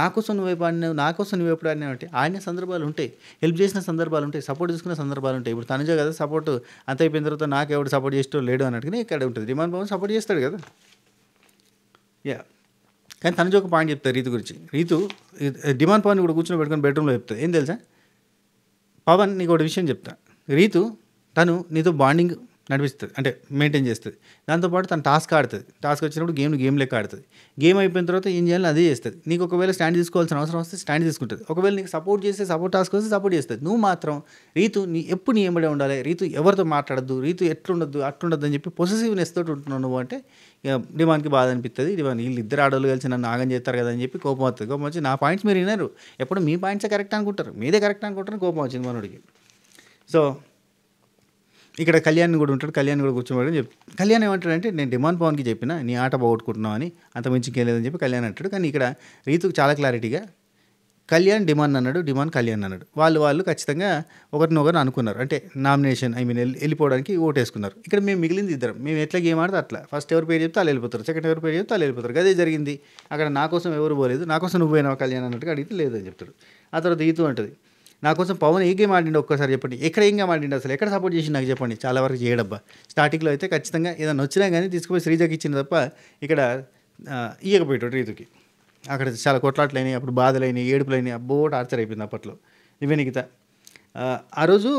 నా కోసం నువ్వు ఆడినావు, నా కోసం నువ్వు ఎప్పుడు ఆడినావు అంటే ఆడిన సందర్భాలు ఉంటాయి, హెల్ప్ చేసిన సందర్భాలు ఉంటాయి, సపోర్ట్ తీసుకున్న సందర్భాలు ఉంటాయి. ఇప్పుడు తనుజ కదా సపోర్ట్ అంత అయిపోయిన తర్వాత నాకు ఎవడు సపోర్ట్ చేస్తూ లేడు అన్నట్టుగానే ఇక్కడ ఉంటుంది. డిమాండ్ పవన్ సపోర్ట్ చేస్తాడు కదా. యా, కానీ తనుజ ఒక పాయింట్ చెప్తారు రీతు గురించి. రీతు డిమాండ్ పవన్ కూడా కూర్చొని పెట్టుకొని బెడ్రూమ్లో చెప్తుంది. ఏం తెలుసా, పవన్ నీకు ఒక విషయం చెప్తా, రీతు తను నీతో బాండింగ్ నడిపిస్తుంది, అంటే మెయింటైన్ చేస్తుంది. దాంతోపాటు తను టాస్క్ ఆడుతుంది, టాస్క్ వచ్చినప్పుడు గేమ్ లెక్క ఆడుతుంది. గేమ్ అయిపోయిన తర్వాత ఏం చేయాలో అదే చేస్తుంది. నీకు ఒకవేళ స్టాండ్ తీసుకోవాల్సిన అవసరం వస్తే స్టాండ్ తీసుకుంటుంది, ఒకవేళ నీకు సపోర్ట్ చేస్తే సపోర్ట్ టాస్క్ వస్తే సపోర్ట్ చేస్తుంది. నువ్వు మాత్రం రీతు ఎప్పుడు నీ ఎంబడే ఉండాలి, రీతు ఎవరితో మాట్లాడద్దు, రీతు ఎట్లుండద్దు అట్లుండద్దు అని చెప్పి పొసెసివ్నెస్ తోటి ఉంటున్నావు నువ్వు అంటే డిమాండ్కి బాధ అనిపిస్తుంది. వీళ్ళు ఇద్దరు ఆడోళ్ళు కలిసి నన్ను ఆగం చేస్తారు కదా అని చెప్పి కోపం వస్తుంది. కోపం వచ్చి నా పాయింట్స్ మీరు వినరు, ఎప్పుడు మీ పాయింట్సే కరెక్ట్ అనుకుంటారు, మీదే కరెక్ట్ అనుకుంటారు, కోపం వచ్చింది మనోడికి. సో ఇక్కడ కళ్యాణ్ కూడా ఉంటాడు, కళ్యాణ్ కూడా కూర్చోబడి కళ్యాణ్ ఏమంటాడంటే నేను డిమాండ్ పవన్కి చెప్పిన నీ ఆట పోగొట్టుకుంటున్నావు అని, అంత మించి ఇంకేం చెప్పి కళ్యాణ్ అంటాడు. కానీ ఇక్కడ రీతుకు చాలా క్లారిటీగా కళ్యాణ్ డిమాండ్ అన్నాడు, డిమాండ్ కళ్యాణ్ అన్నాడు. వాళ్ళు ఖచ్చితంగా ఒకరినొకరు అనుకున్నారు, అంటే నామినేషన్ వెళ్ళిపోవడానికి ఓటేసుకున్నారు. ఇక్కడ మేము మిగిలింది ఇద్దరం, మేము ఎట్లా గేమ్ ఆడితే అట్లా, ఫస్ట్ ఎవరు పేరు చెప్తే వాళ్ళు వెళ్ళిపోతారు, సెకండ్ ఎవరు పేరు చెప్తే వాళ్ళు వెళ్ళిపోతారు. అదే జరిగింది. అక్కడ నా కోసం ఎవరు పోలేదు, నా కోసం నువ్వు పోయినావా కళ్యాణ్ అన్నట్టుగా అడిగితే లేదని చెప్తాడు. ఆ తర్వాత రీతు అంటది, నా కోసం పవన్ ఏ గేమ్ ఆడిండో ఒక్కసారి చెప్పండి, ఎక్కడ ఏం గేమ్ ఆడిండు, అసలు ఎక్కడ సపోర్ట్ చేసి నాకు చెప్పండి. చాలా వరకు చేయడబ్బా, స్టార్టింగ్లో అయితే ఖచ్చితంగా ఏదైనా వచ్చినా కానీ తీసుకుపోయి శ్రీజకి ఇచ్చింది తప్ప ఇక్కడ ఇయ్యకపోయాడు రీతుకి. అక్కడ చాలా కొట్లాట్లయినాయి, అప్పుడు బాధలైనాయి, ఏడుపులైనాయి, అబ్బో టార్చర్ అయిపోయింది అప్పట్లో. నివేదిత ఆ రోజు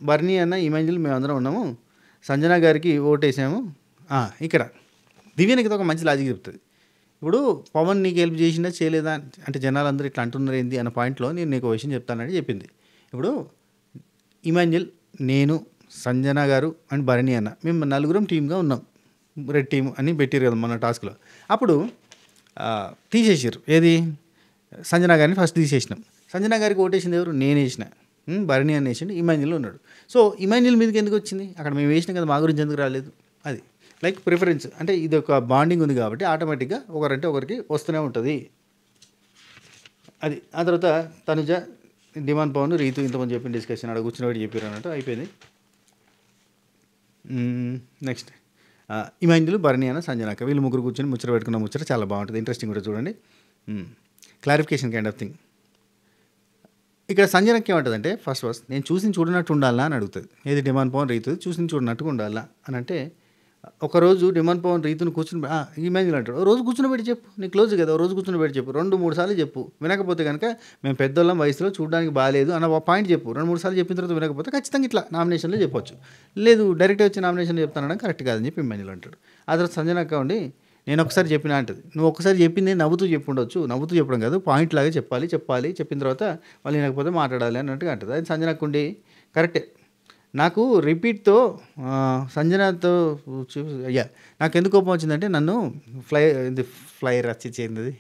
బర్నీ అన్న ఇమాన్యుల్ మేము అందరం ఉన్నాము, సంజన గారికి ఓటేసాము. ఇక్కడ దివ్యనికిత ఒక మంచి లాజిక్ చెప్తుంది. ఇప్పుడు పవన్ నీకు హెల్ప్ చేసిందా చేయలేదా అంటే జనాలందరూ ఇట్లా అంటున్నారు ఏంది అన్న పాయింట్లో నేను నీకు విషయం చెప్తానని చెప్పింది. ఇప్పుడు ఇమాన్యుల్, నేను, సంజన గారు అండ్ భరణి అన్న మేము నలుగురం టీమ్గా ఉన్నాం, రెడ్ టీమ్ అని పెట్టారు కదా మన టాస్క్లో. అప్పుడు తీసేసారు ఏది, సంజన గారిని ఫస్ట్ తీసేసినాం. సంజన గారికి ఓటేసింది ఎవరు, నేను వేసిన, భరణి అని వేసిండు, ఇమాన్యుల్ ఉన్నాడు. సో ఇమాన్యుల్ మీదకి ఎందుకు వచ్చింది, అక్కడ మేము వేసినాం కదా, మా గురించి ఎందుకు రాలేదు. అది లైక్ ప్రిఫరెన్స్, అంటే ఇది ఒక బాండింగ్ ఉంది కాబట్టి ఆటోమేటిక్గా ఒకరంటే ఒకరికి వస్తూనే ఉంటుంది. అది ఆ తర్వాత తనుజ, డిమాండ్ పవన్, రీతు ఇంతమంది చెప్పిన డిస్కషన్ అక్కడ కూర్చుని చెప్పారు అన్నట్టు అయిపోయింది. నెక్స్ట్ ఇమాన్యుల్, భరణి అన్న, సంజనాక వీళ్ళు ముగ్గురు కూర్చొని ముచ్చట పెట్టుకున్న ముచ్చట చాలా బాగుంటుంది, ఇంట్రెస్టింగ్ కూడా చూడండి. Clarification kind of thing. ఇక్కడ సంజనకి ఏమంటుందంటే ఫస్ట్ నేను చూసి చూడనట్టు ఉండాలా అని అడుగుతుంది. ఏది డిమాండ్ పవన్ రీతు చూసి చూడనట్టుగా ఉండాలా అని అంటే, ఒకరోజు డిమాండ్ పవన్ రీతుని కూర్చుని ఇమాన్యుల్ అంటాడు, ఓ రోజు కూర్చుని పెట్టి చెప్పు, నీ క్లోజ్ కదా, ఓ రోజు కూర్చుని పెట్టి చెప్పు, 2-3 సార్లు చెప్పు. వినకపోతే కనుక మేము పెద్దోళ్ళం వయసులో చూడడానికి బాగాలేదు అన్న పాయింట్ చెప్పు. 2-3 సార్లు చెప్పిన తర్వాత వినకపోతే ఖచ్చితంగా ఇట్లా నామినేషన్లో చెప్పొచ్చు. లేదు డైరెక్ట్గా వచ్చి నామినేషన్లో చెప్తానడం కరెక్ట్ కాదని చెప్పి ఇమాన్యుల్ అంటాడు. ఆ తర్వాత సంజనక్క ఉండి నేను ఒకసారి చెప్పినా అంటది, నువ్వు ఒకసారి చెప్పింది నవ్వుతూ చెప్పుండొచ్చు, నవ్వుతూ చెప్పడం కాదు, పాయింట్ లాగా చెప్పాలి, చెప్పిన తర్వాత వాళ్ళు వినకపోతే మాట్లాడాలి అన్నట్టుగా అంటుంది. అది సంజనక్క ఉండి కరెక్టే, నాకు రిపీట్తో సంజనతో అయ్యా నాకు ఎందుకు కోపం వచ్చిందంటే నన్ను ఫ్లైర్ రచ్చి చేయింది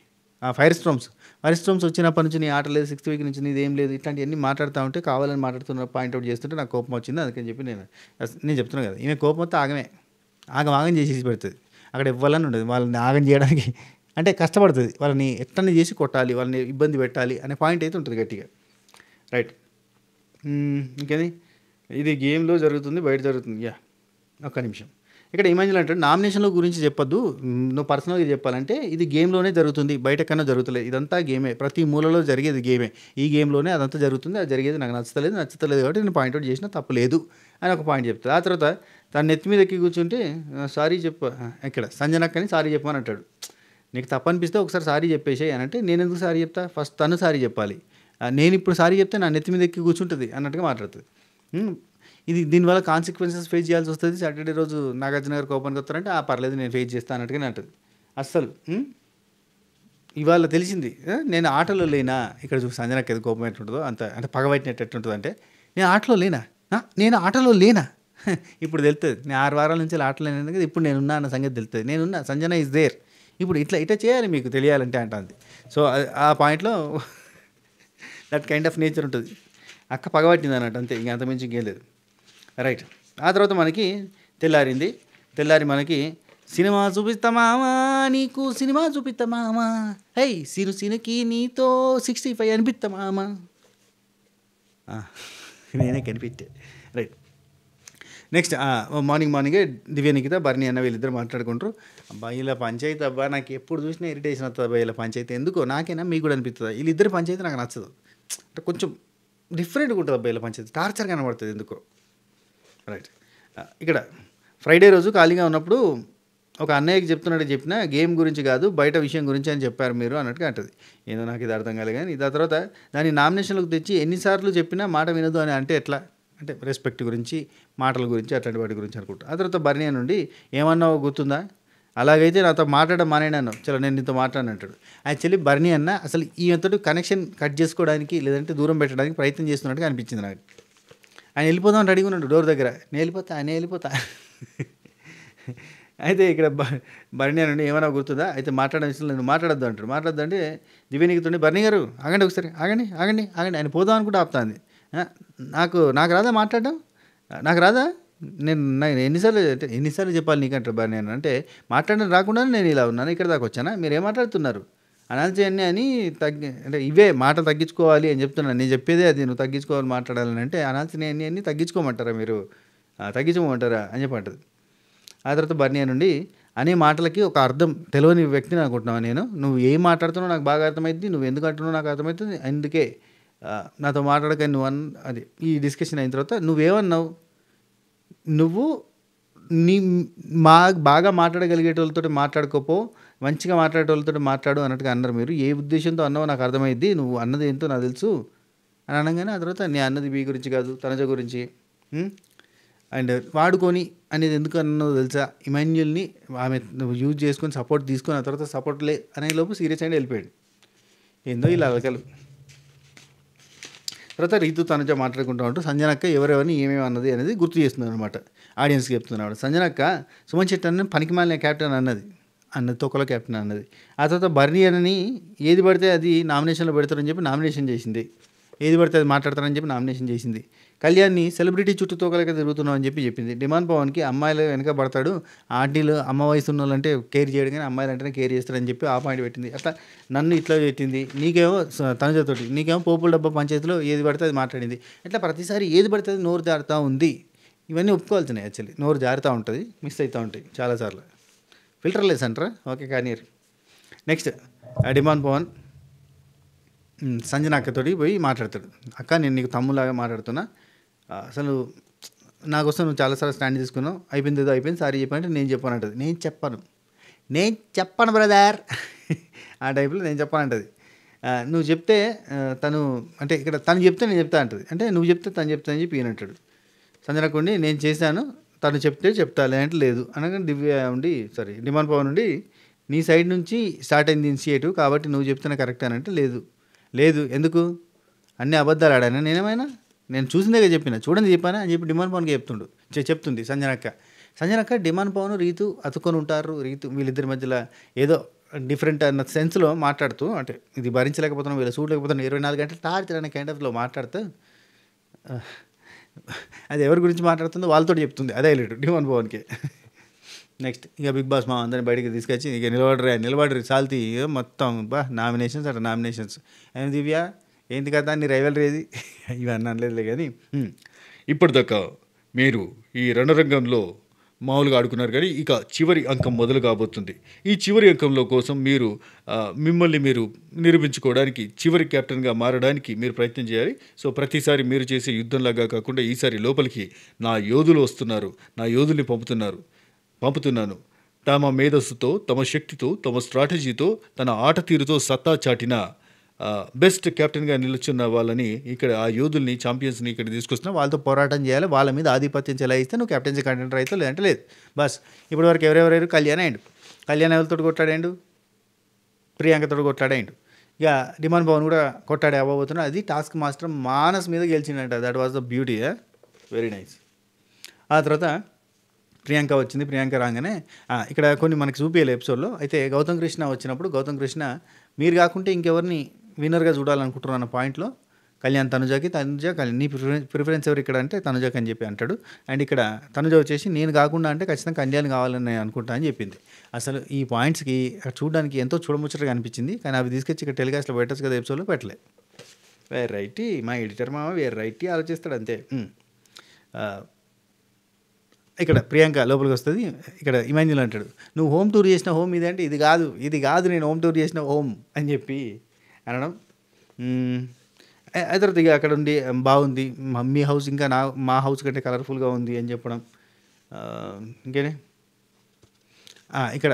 ఫైర్ స్ట్రోమ్స్ వచ్చినప్పటి నుంచి నీ ఆట లేదు, 6th వీక్ నుంచి నీదేం లేదు, ఇట్లాంటివన్నీ మాట్లాడుతూ ఉంటే కావాలని మాట్లాడుతున్న పాయింట్అవుట్ చేస్తుంటే నాకు కోపం వచ్చింది. అందుకని చెప్పి నేను చెప్తున్నాను కదా, ఈమె కోపం వస్తే ఆగం చేసేసి పెడుతుంది. అక్కడ ఇవ్వాలని ఉండదు, వాళ్ళని ఆగం చేయడానికి అంటే కష్టపడుతుంది, వాళ్ళని ఎట్లనే చేసి కొట్టాలి, వాళ్ళని ఇబ్బంది పెట్టాలి అనే పాయింట్ అయితే ఉంటుంది గట్టిగా. రైట్. ఇంకేది, ఇది గేమ్లో జరుగుతుంది, బయట జరుగుతుంది. ఒక్క నిమిషం. ఇక్కడ ఇమాజిన్ అంటే నామినేషన్ల గురించి చెప్పొద్దు, నువ్వు పర్సనల్గా చెప్పాలంటే ఇది గేమ్లోనే జరుగుతుంది, బయట కన్నా జరుగుతలేదు, ఇదంతా గేమే, ప్రతి మూలలో జరిగేది గేమే, ఈ గేమ్లోనే అదంతా జరుగుతుంది, అది జరిగేది నాకు నచ్చలేదు కాబట్టి నేను పాయింట్అవుట్ చేసినా తప్పలేదు అని ఒక పాయింట్ చెప్తాను. ఆ తర్వాత తను నెత్తి మీద ఎక్కి కూర్చుంటే సారీ ఇక్కడ సంజనక్కని సారీ చెప్పమని అంటాడు. నీకు తప్పనిపిస్తే ఒకసారి సారీ చెప్పేసాయి అని అంటే నేను ఎందుకు సారీ చెప్తా, ఫస్ట్ తను సారీ చెప్పాలి, నేను ఇప్పుడు సారీ చెప్తే నా నెత్తి మీద ఎక్కి కూర్చుంటుంది అన్నట్టుగా మాట్లాడుతుంది. దీనివల్ల కాన్సిక్వెన్సెస్ ఫేస్ చేయాల్సి వస్తుంది. సాటర్డే రోజు నాగార్జున గారు కోపానికి వస్తారంటే పర్లేదు నేను ఫేస్ చేస్తాను అన్నట్టుగానే అంటుంది. అస్సలు ఇవాళ తెలిసింది నేను ఆటలో లేనా. ఇక్కడ చూసి సంజనకి ఏది కోపం ఎట్టుంటుందో అంత, అంటే పగబట్టినట్టు ఎట్టుంటుంది అంటే నేను ఆటలో లేనా ఇప్పుడు తెలుస్తుంది. నేను 6 వారాల నుంచి ఆటలో లేను కదా, ఇప్పుడు నేనున్నా అన్న సంగతి తెలుస్తుంది. నేనున్నా, సంజన ఇస్ దేర్, ఇప్పుడు ఇట్లా చేయాలి మీకు తెలియాలంటే అంటుంది. సో ఆ పాయింట్లో దట్ కైండ్ ఆఫ్ నేచర్ ఉంటుంది. అక్క పగబట్టింది అన్నట్టు, అంతే, ఇంక అంతమించి ఇంకేం లేదు. రైట్. ఆ తర్వాత మనకి తెల్లారి మనకి సినిమా చూపిస్తామామా, నీకు సినిమా చూపిస్తామామా, హై సినుకి నీతో 65 అనిపిస్తామామా, నేనే కనిపెట్టే. రైట్. నెక్స్ట్ మార్నింగే దివ్య నిఖిత బర్నీ అన్న వీళ్ళిద్దరు మాట్లాడుకుంటారు. అబ్బా ఇలా పంచాయతీ, అబ్బా నాకు ఎప్పుడు చూసినా ఇరిటేషన్ వస్తుంది అబ్బా ఇలా పంచాయతీ, ఎందుకో నాకైనా మీకు కూడా అనిపిస్తుంది, వీళ్ళిద్దరు పంచాయతీ నాకు నచ్చదు, అంటే కొంచెం డిఫరెంట్గా ఉంటుంది అబ్బా ఇలా పంచాయతీ, టార్చర్ కనబడుతుంది ఎందుకో. రైట్. ఇక్కడ ఫ్రైడే రోజు ఖాళీగా ఉన్నప్పుడు ఒక అన్నయ్యకి చెప్పిన గేమ్ గురించి కాదు బయట విషయం గురించి అని చెప్పారు మీరు అన్నట్టుగా అంటుంది. ఏదో నాకు ఇది అర్థం కాలేదు కానీ దాని తర్వాత దాన్ని నామినేషన్లకు తెచ్చి ఎన్నిసార్లు చెప్పినా మాట వినదు అని అంటే ఎట్లా, అంటే రెస్పెక్ట్ గురించి, మాటల గురించి, అట్లాంటి వాటి గురించి అనుకుంటా. ఆ తర్వాత బర్నీ నుండి ఏమన్నావో గుర్తుందా, అలాగైతే నాతో మాట్లాడడం మానేనాను, చలో నేను నీతో మాట్లాడను అంటాడు. యాక్చువల్లీ బర్నీ అన్న అసలు ఈయంతో కనెక్షన్ కట్ చేసుకోవడానికి లేదంటే దూరం పెట్టడానికి ప్రయత్నం చేస్తున్నట్టుగా అనిపించింది నాకు. ఆయన వెళ్ళిపోదాం రెడీగా ఉన్నాడు డోర్ దగ్గర, నేను వెళ్ళిపోతా అయితే ఇక్కడ బర్నీ నుండి ఏమైనా గుర్తుందా, అయితే మాట్లాడడం ఇష్టం లేదు, మాట్లాడద్దు అంటాడు. మాట్లాడద్దు అంటే దివ్య నిఖితుండి బర్నీ గారు ఆగండి ఒకసారి, ఆగండి ఆయన పోదాం అనుకుంటే ఆపుతాంది. నాకు రాదా మాట్లాడడం, నాకు రాదా, నేను ఎన్నిసార్లు చెప్పాలి నీకంటారు బర్నీ అని అంటే మాట్లాడడం రాకుండానే నేను ఇలా ఉన్నాను, ఇక్కడ దాకా వచ్చానా, మీరు ఏం మాట్లాడుతున్నారు అనాల్సివన్నీ అని అంటే ఇవే మాట తగ్గించుకోవాలి అని చెప్తున్నాను, నేను చెప్పేదే అది, నువ్వు తగ్గించుకోవాలి మాట్లాడాలని అంటే అనాల్సినవన్నీ అన్నీ తగ్గించుకోమంటారా మీరు, తగ్గించుకోమంటారా అని చెప్పి అంటది. ఆ తర్వాత బర్నీ నుండి అనే మాటలకి ఒక అర్థం తెలియని వ్యక్తిని అనుకుంటున్నావు నేను, నువ్వు ఏం మాట్లాడుతున్నావు నాకు బాగా అర్థమవుతుంది, నువ్వు ఎందుకు అంటున్నావు నాకు అర్థమవుతుంది, అందుకే నాతో మాట్లాడకని నువ్వు అది ఈ డిస్కషన్ అయిన తర్వాత నువ్వేమన్నావు, నువ్వు బాగా మాట్లాడగలిగేటోళ్ళతో మాట్లాడుకోపో, మంచిగా మాట్లాడేటోళ్ళతో మాట్లాడు అన్నట్టుగా అన్నారు మీరు, ఏ ఉద్దేశంతో అన్నావో నాకు అర్థమైద్ది, నువ్వు అన్నది ఏంటో నాకు తెలుసు అని అనగానే ఆ తర్వాత నేను అన్నది మీ గురించి కాదు తనజ గురించి, అండ్ వాడుకొని అనేది ఎందుకు అన్నదో తెలుసా, ఇమాన్యుయల్ని ఆమె యూజ్ చేసుకొని సపోర్ట్ తీసుకొని ఆ తర్వాత సపోర్ట్ లే అనే లోపు సీరియస్ అయినా వెళ్ళిపోయాడు. ఏందో ఇలా అలకలు. తర్వాత రీతు తనతో మాట్లాడుకుంటూ ఉంటూ సంజనక్క ఎవరెవరిని ఏమేమి అన్నది అనేది గుర్తు చేస్తున్నారు అనమాట, ఆడియన్స్కి చెప్తున్నాడు. సంజనక్క సుమన్ శెట్టి అన్న పనికిమాలిన క్యాప్టెన్ అన్నది తొక్కలో క్యాప్టెన్ అన్నది. ఆ తర్వాత బర్నీ అని ఏది పడితే అది నామినేషన్లో పెడతారని చెప్పి నామినేషన్ చేసింది, ఏది పడితే అది మాట్లాడతారని చెప్పి నామినేషన్ చేసింది. కళ్యాణ్ని సెలబ్రిటీ చుట్టూ తోకలక తిరుగుతున్నావు అని చెప్పి చెప్పింది. డిమాండ్ పవన్కి అమ్మాయిలు వెనక పడతాడు, ఆంటీలు అమ్మ వయసు ఉన్న వాళ్ళంటే కేర్ చేయడం కానీ అమ్మాయిలు అంటేనే కేర్ చేస్తారని చెప్పి ఆ పాయింట్ పెట్టింది. అట్లా నన్ను ఇట్లా పెట్టింది, నీకేమో తనజతోటి, నీకేమో పోపుల డబ్బా పంచాయతీలో ఏది పడితే అది మాట్లాడింది. ఇట్లా ప్రతిసారి ఏది పడితే అది నోరు జారుతూ ఉంది. ఇవన్నీ ఒప్పుకోవాల్సినాయి, యాక్చువల్లీ నోరు జారుతూ ఉంటుంది, మిస్ అవుతూ ఉంటాయి చాలాసార్లు. ఫిల్టర్లెస్ అంటారా, ఓకే కానీ. నెక్స్ట్ డిమాండ్ పవన్ సంజన అక్కతోటి పోయి మాట్లాడతాడు, అక్క నేను నీకు తమ్ములాగా మాట్లాడుతున్నా, అసలు నాకోసం నువ్వు చాలాసార్లు స్టాండ్ తీసుకున్నావు, అయిపోయింది ఏదో అయిపోయింది, సారీ చెప్పానంటే నేను చెప్పాను అంటది. నేను చెప్పను బ్రదర్ ఆ టైప్లో నేను చెప్పాను అంటది. నువ్వు చెప్తే తను అంటే ఇక్కడ తను చెప్తే నేను చెప్తా అంటది, అంటే నువ్వు చెప్తే తను చెప్తా అని చెప్పి ఈయన అంటాడు. సంజనకుండి నేను చేశాను, తను చెప్తే చెప్తా లేదంటే లేదు అనగా డిమాండ్ పవన్ నుండి నీ సైడ్ నుంచి స్టార్ట్ అయింది ఇనిషియేటివ్ కాబట్టి నువ్వు చెప్తున్నా కరెక్ట్ అని అంటే లేదు ఎందుకు అన్నీ అబద్ధాలు ఆడాను నేనేమైనా, నేను చూసిందే చెప్పినా, చూడండి చెప్పానా అని చెప్పి డిమాండ్ పవన్కి చెప్తుంది సంజనక్క. డిమాండ్ పవన్ రీతు అతుక్కొని ఉంటారు, రీతు వీళ్ళిద్దరి మధ్యలో ఏదో డిఫరెంట్ అన్న సెన్స్లో మాట్లాడుతూ, అంటే ఇది భరించలేకపోతున్నాం, వీళ్ళు చూడలేకపోతున్నాం, 24 గంటలు టార్చర్ అనే కైండ్ ఆఫ్లో మాట్లాడుతూ అది ఎవరి గురించి మాట్లాడుతుందో వాళ్ళతో చెప్తుంది. అదే హైలైట్ డిమాండ్ భవన్కి. నెక్స్ట్ ఇక బిగ్ బాస్ మా అందరిని బయటికి తీసుకొచ్చి ఇక నిలబడరు సాల్తీ మొత్తం నామినేషన్స్ అట్లా నామినేషన్స్. ఏం దివ్య ఏంటి కదా నీ రైవలరీ ఏది ఇవన్నీ అనలేదులే కానీ ఇప్పటిదాకా మీరు ఈ రణరంగంలో మామూలుగా ఆడుకున్నారు కానీ ఇక చివరి అంకం మొదలు కాబోతుంది. ఈ చివరి అంకంలో కోసం మీరు మిమ్మల్ని మీరు నిరూపించుకోవడానికి, చివరి కెప్టెన్గా మారడానికి మీరు ప్రయత్నం చేయాలి. సో ప్రతిసారి మీరు చేసే యుద్ధంలాగా కాకుండా ఈసారి లోపలికి నా యోధులు వస్తున్నారు, నా యోధుల్ని పంపుతున్నాను. తమ మేధస్సుతో, తమ శక్తితో, తమ స్ట్రాటజీతో, తన ఆట తీరుతో సత్తా చాటిన బెస్ట్ కెప్టెన్గా నిలుచున్న వాళ్ళని ఇక్కడ ఆ యోధుల్ని ఛాంపియన్స్ని ఇక్కడ తీసుకొస్తున్నా. వాళ్ళతో పోరాటం చేయాలి, వాళ్ళ మీద ఆధిపత్యం చెలాయిస్తే నువ్వు కెప్టెన్సీ కంటెంటర్ అయితే లేదంటే లేదు. బస్ ఇప్పటివరకు ఎవరెవరు కళ్యాణ్ అయ్యిండు, కళ్యాణ్ ఎవరితో కొట్లాడాడు, ప్రియాంకతో కొట్లాడాడు. ఇక డిమాండ్ భవన్ కూడా కొట్టాడే అవ్వబోతున్నాడు. అది టాస్క్ మాస్టర్ మానస్ మీద గెలిచిందంట. That was the beauty. Very nice. ఆ తర్వాత ప్రియాంక వచ్చింది. ప్రియాంక రాగానే ఇక్కడ కొన్ని మనకి చూపించాలి ఎపిసోడ్లో. అయితే గౌతమ్ కృష్ణ వచ్చినప్పుడు గౌతమ్ కృష్ణ మీరు కాకుంటే ఇంకెవరిని విన్నర్గా చూడాలనుకుంటున్నారు అన్న పాయింట్లో కళ్యాణ్ తనుజ నీ ప్రిఫరెన్స్ ఎవరు ఇక్కడ అంటే తనుజకి అని చెప్పి అంటాడు. అండ్ ఇక్కడ తనుజ వచ్చేసి నేను కాకుండా అంటే ఖచ్చితంగా కళ్యాణ్ కావాలని నేను అనుకుంటా అని చెప్పింది. అసలు ఈ పాయింట్స్కి చూడడానికి ఎంతో చూడముచ్చటగా అనిపించింది. కానీ అవి తీసుకొచ్చి ఇక్కడ టెలికాస్ట్లో పెట్టచ్చు కదా, ఎపిసోడ్లో పెట్టలే. వేరే రైటీ మా ఎడిటర్ మామ వేరే రైటీ ఆలోచిస్తాడు అంతే. ఇక్కడ ప్రియాంక లోపలికి వస్తుంది. ఇక్కడ ఇమాన్యుల్ అంటాడు నువ్వు హోమ్ టూర్ చేసిన హోమ్ ఇది అంటే ఇది కాదు నేను హోమ్ టూర్ చేసిన హోమ్ అని చెప్పి అనడం. తర్వాత ఇక అక్కడ ఉండి బాగుంది మీ హౌస్ ఇంకా మా హౌస్ కంటే కలర్ఫుల్గా ఉంది అని చెప్పడం. ఇంకేనే ఇక్కడ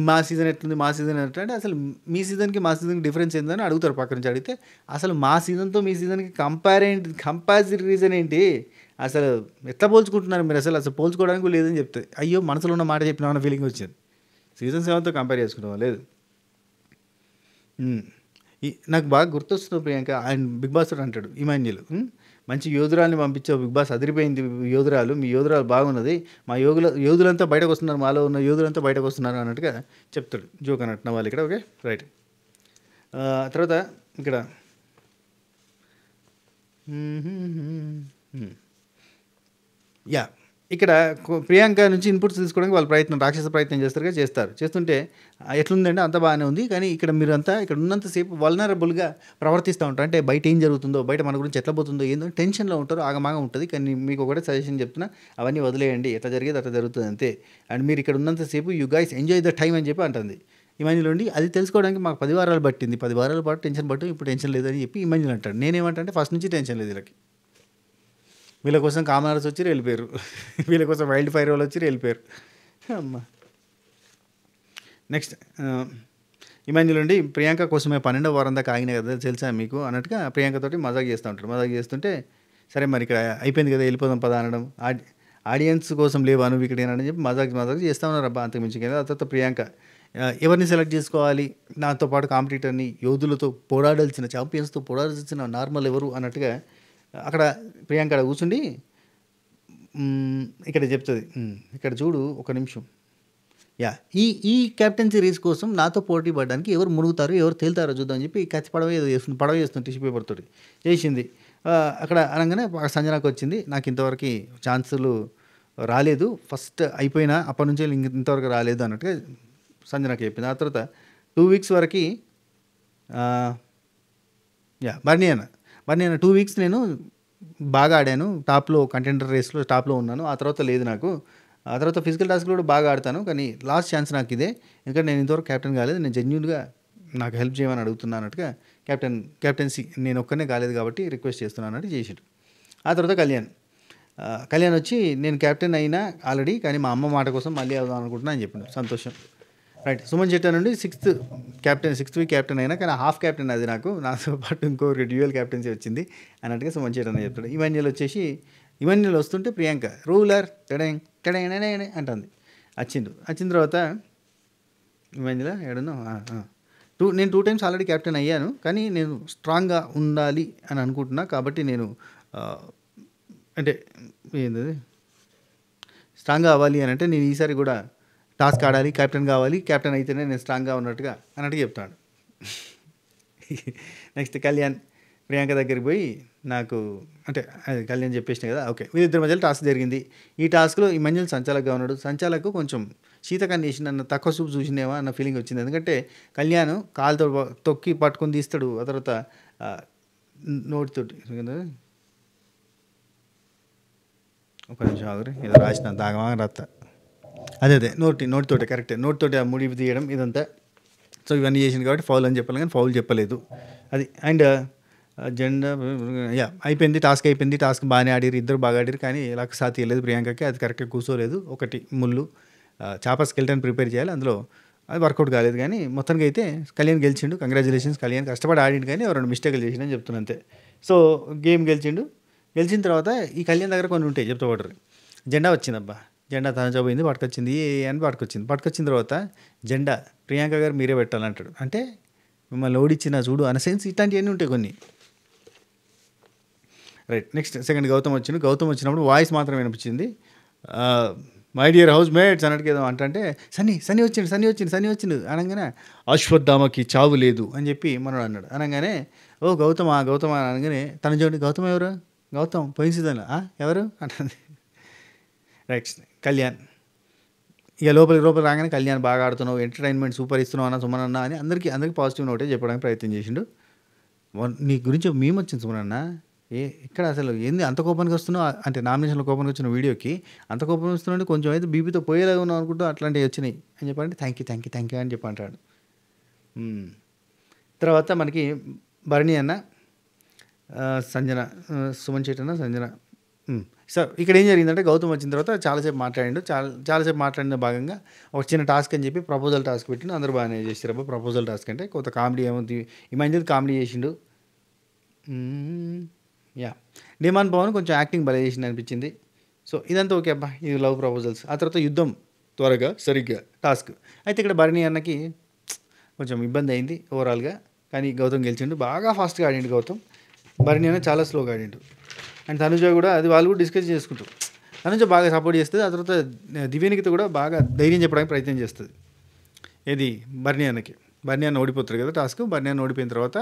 మా సీజన్ ఎట్లుంది, మా సీజన్ ఎట్లంటే అసలు మీ సీజన్కి మా సీజన్కి డిఫరెన్స్ ఏందని అడుగుతారు పక్క నుంచి. అడిగితే అసలు మా సీజన్తో మీ సీజన్కి కంపారిజన్ రీజన్ ఏంటి, అసలు ఎట్లా పోల్చుకుంటున్నారు మీరు, అసలు పోల్చుకోవడానికి లేదని చెప్తే అయ్యో మనసులో ఉన్న మాట చెప్పిన ఫీలింగ్ వచ్చింది. సీజన్ 7తో కంపేర్ చేసుకున్నావా లేదు. నాకు బాగా గుర్తొస్తుంది ప్రియాంక ఆయన బిగ్ బాస్ అంటాడు ఇమాన్యుల్ మంచి యోధురాల్ని పంపించావు బిగ్ బాస్, అదిరిపోయింది యోధురాలు, మీ యోధురాలు బాగున్నది, మా యోధులంతా బయటకు వస్తున్నారు, మాలో ఉన్న యోధులంతా బయటకు వస్తున్నారు అన్నట్టుగా చెప్తాడు. జోక్ అన్నట్టు వాళ్ళు ఇక్కడ. Okay right. తర్వాత ఇక్కడ ఇక్కడ ప్రియాంక నుంచి ఇన్పుట్స్ తీసుకోవడానికి వాళ్ళు రాక్షస ప్రయత్నం చేస్తుంటే ఎట్లుందంటే అంత బాగానే ఉంది. కానీ ఇక్కడ మీరు అంతా ఇక్కడ ఉన్నంతసేపు వల్నరబుల్గా ప్రవర్తిస్తూ ఉంటారు. అంటే బయట ఏం జరుగుతుందో, బయట మన గురించి ఎట్లా పోతుందో ఏందో టెన్షన్లో ఉంటారు, ఆగమాగా ఉంటుంది. కానీ మీకు ఒకటే సజెషన్ చెప్తున్నా, అవన్నీ వదిలేయండి, ఎట్లా జరిగేది అట్లా జరుగుతుంది అంతే. అండ్ మీరు ఇక్కడ ఉన్నంతసేపు you guys enjoy the time అని చెప్పి అంటుంది ఇమాన్యుల్ ఉండి. అది తెలుసుకోవడానికి మాకు 10 వారాలు పట్టింది, 10 వారాల పాటు టెన్షన్ పట్టు, ఇప్పుడు టెన్షన్ లేదని చెప్పి ఇమాన్యుల్ అంటాడు. నేనేమంటే ఫస్ట్ నుంచి టెన్షన్ లేదు వీళ్ళకి, వీళ్ళ కోసం కామనర్స్ వచ్చి వెళ్ళిపోయారు, వీళ్ళ కోసం వైల్డ్ ఫైర్ వాళ్ళు వచ్చి వెళ్ళిపోయారు. అమ్మ నెక్స్ట్ ఇమాన్యుల్ ఉండి ప్రియాంక కోసమే 12వ వారం దాకా ఆగిన కదా తెలుసా మీకు అన్నట్టుగా ప్రియాంకతోటి మజాక్ చేస్తూ ఉంటాడు. మజాక్ చేస్తుంటే సరే మరి ఇక్కడ అయిపోయింది కదా వెళ్ళిపోదాం పదా అనడం, ఆడియన్స్ కోసం లేవా నువ్వు ఇక్కడ అని చెప్పి మజాక్ చేస్తూ ఉన్నారు అబ్బా అంతకుమించి కదా. ఆ తర్వాత ప్రియాంక ఎవరిని సెలెక్ట్ చేసుకోవాలి, నాతో పాటు కాంపిటీటర్ని, యోధులతో పోరాడాల్సిన ఛాంపియన్స్తో పోరాడాల్సిన నార్మల్ ఎవరు అన్నట్టుగా అక్కడ ప్రియాంక కూర్చుండి ఇక్కడ చెప్తుంది. ఇక్కడ చూడు ఒక నిమిషం, ఈ కెప్టెన్సీ రేస్ కోసం నాతో పోటీ పడడానికి ఎవరు మునుగుతారు, ఎవరు తేలుతారో చూద్దామని చెప్పి కత్తి పడవ చేస్తుంది టిష్యూ పేపర్తో చేసింది. అక్కడ అనగానే సంజనాకు వచ్చింది, నాకు ఇంతవరకు ఛాన్సులు రాలేదు, ఫస్ట్ అయిపోయినా అప్పటి నుంచి ఇంతవరకు రాలేదు అన్నట్టుగా సంజనాకి చెప్పింది. ఆ తర్వాత 2 వీక్స్ వరకు బర్నీ అన్న 2 వీక్స్ నేను బాగా ఆడాను, టాప్లో కంటెండర్ రేస్లో టాప్లో ఉన్నాను, ఆ తర్వాత లేదు నాకు, ఆ తర్వాత ఫిజికల్ టాస్క్లో కూడా బాగా ఆడతాను, కానీ లాస్ట్ ఛాన్స్ నాకు ఇదే, ఎందుకంటే నేను ఇంతవరకు కెప్టెన్ కాలేదు, నేను జెన్యూన్గా నాకు హెల్ప్ చేయమని అడుగుతున్నా అన్నట్టుగా కెప్టెన్సీ నేను ఒక్కనే కాలేదు కాబట్టి రిక్వెస్ట్ చేస్తున్నాను అన్నట్టు చేసాడు. ఆ తర్వాత కళ్యాణ్ వచ్చి నేను కెప్టెన్ అయినా ఆల్రెడీ, కానీ మా అమ్మ మాట కోసం మళ్ళీ అవుదాం అనుకుంటున్నా అని చెప్పాను. సంతోషం. రైట్. సుమన్ శెట్టి నుండి 6th వీక్ కెప్టెన్ అయినా, కానీ హాఫ్ కెప్టెన్ అది నాతో పాటు ఇంకో డ్యూయల్ కెప్టెన్సీ వచ్చింది అన్నట్టుగా సుమన్ శెట్టి అని చెప్తాడు. ఇమాన్యుల్ వస్తుంటే ప్రియాంక రూలర్ టడేనే అంటుంది. వచ్చిన తర్వాత ఇమాన్యుల్ ఏడనో నేను 2 times ఆల్రెడీ కెప్టెన్ అయ్యాను, కానీ నేను స్ట్రాంగ్గా ఉండాలి అని అనుకుంటున్నా, కాబట్టి నేను అంటే ఏంటది స్ట్రాంగ్గా అవ్వాలి అని అంటే నేను ఈసారి కూడా టాస్క్ ఆడాలి, కెప్టెన్ కావాలి, కెప్టెన్ అయితేనే నేను స్ట్రాంగ్గా ఉన్నట్టుగా అన్నట్టుగా చెప్తాడు. నెక్స్ట్ కళ్యాణ్ ప్రియాంక దగ్గరికి పోయి నాకు అంటే అది కళ్యాణ్ చెప్పేసిన కదా, ఓకే వీళ్ళిద్దరి మధ్యలో టాస్క్ జరిగింది. ఈ టాస్క్లో ఈ మంజులు సంచాలకుగా ఉన్నాడు. సంచాలకు కొంచెం శీతకాన్ని వేసిన అన్న తక్కువ చూపు చూసినేవా అన్న ఫీలింగ్ వచ్చింది. ఎందుకంటే కళ్యాణ్ కాలుతో తొక్కి పట్టుకొని తీస్తాడు, ఆ తర్వాత నోటితోటి ఒక నిమిషం ఆగురి, ఏదో రాసిన దాగమా రాస్తా, అదే నోటితోటి కరెక్టే, నోటితోటి ఆ ముడి తీయడం ఇదంతా. సో ఇవన్నీ చేసింది కాబట్టి ఫౌల్ అని చెప్పాలి, కానీ ఫౌల్ చెప్పలేదు అది. అండ్ జెండా అయిపోయింది, టాస్క్ అయిపోయింది. టాస్క్ బాగానే ఆడిరు, ఇద్దరు బాగా ఆడిరు, కానీ లక్ సాత్ ఇవ్వలేదు ప్రియాంకకి, అది కరెక్ట్గా కూర్చోలేదు. ఒకటి ముళ్ళు చాప స్కెల్టన్ ప్రిపేర్ చేయాలి, అందులో అది వర్కౌట్ కాలేదు. కానీ మొత్తానికి అయితే కళ్యాణ్ గెలిచిండు, కంగ్రాచులేషన్స్ కళ్యాణ్. కష్టపడి ఆడిండు కానీ రెండు మిస్టేక్లు చేసిండని చెప్తున్నా అంతే. సో గేమ్ గెలిచిండు. గెలిచిన తర్వాత ఈ కళ్యాణ్ దగ్గర కొన్ని ఉంటాయి చెప్తా పడరు. జెండా వచ్చిందబ్బా, జెండా తన పోయింది, పట్టుకొచ్చింది అని పట్టుకొచ్చిన తర్వాత జెండా ప్రియాంక గారు మీరే పెట్టాలంటాడు. అంటే మిమ్మల్ని ఓడిచ్చిన చూడు అన్న సెన్స్, ఇట్లాంటివన్నీ ఉంటాయి కొన్ని. రైట్. నెక్స్ట్ సెకండ్ గౌతమ్ వచ్చినప్పుడు వాయిస్ మాత్రం వినిపించింది. మై డియర్ హౌస్ మేట్స్ అన్నట్టుగా ఏదో అంటే సన్నీ వచ్చిండు అనగానే అశ్వత్థామకి చావు లేదు అని చెప్పి మనోడు అన్నాడు. అనగానే ఓ గౌతమ్ అనగానే తన చూడండి, గౌతమ్ ఎవరు, గౌతమ్ పోయిన సీజన్లో ఎవరు అంటుంది. రైట్. కళ్యాణ్ ఇక లోపలికి రాగానే కళ్యాణ్ బాగా ఆడుతున్నావు, ఎంటర్టైన్మెంట్ సూపర్ ఇస్తున్నావు అన్న సుమన్ అన్న అని అందరికీ పాజిటివ్ నోటే చెప్పడానికి ప్రయత్నం చేసిండు. నీ గురించి మేము వచ్చింది సుమన్ అన్న, ఇక్కడ అసలు ఏంది అంత కోపానికి వస్తున్నావు అంటే నామినేషన్లో కోపానికి వచ్చిన వీడియోకి అంత కోపానికి వస్తున్నావు, కొంచెం అయితే బీపీతో పోయేలాగా ఉన్నావు అనుకుంటూ అట్లాంటివి వచ్చినాయి అని చెప్పంటే థ్యాంక్ యూ అని చెప్పి అంటాడు. తర్వాత మనకి భరణి అన్న, సంజన, సుమన్ శెట్టి అన్న, సంజన. సార్ ఇక్కడ ఏం జరిగిందంటే గౌతమ్ వచ్చిన తర్వాత చాలాసేపు మాట్లాడిన భాగంగా ఒక చిన్న టాస్క్ అని చెప్పి ప్రపోజల్ టాస్క్ పెట్టిండు. అందరూ బాగానే చేసారు అబ్బా. ప్రపోజల్ టాస్క్ అంటే కొంత కామెడీ ఏమవుతుంది, ఈ మధ్య కామెడీ చేసిండు. డిమాండ్ పవన్ కొంచెం యాక్టింగ్ భలే చేసింది అనిపించింది. సో ఇదంతా ఓకే అబ్బా, ఇది లవ్ ప్రపోజల్స్. ఆ తర్వాత యుద్ధం త్వరగా సరిగ్గా టాస్క్ అయితే ఇక్కడ భరణి అన్నకి కొంచెం ఇబ్బంది అయింది ఓవరాల్గా, కానీ గౌతమ్ గెలిచిండు. బాగా ఫాస్ట్గా ఆడిండు గౌతమ్, భరణి అన్న చాలా స్లోగా ఆడిండు. అండ్ తనుజ కూడా అది వాళ్ళు కూడా డిస్కస్ చేసుకుంటారు. తనుజ బాగా సపోర్ట్ చేస్తుంది. ఆ తర్వాత దివ్యానికిత కూడా బాగా ధైర్యం చెప్పడానికి ప్రయత్నం చేస్తుంది. ఏది భరణి అన్న ఓడిపోతారు కదా టాస్క్. భరణి అన్న ఓడిపోయిన తర్వాత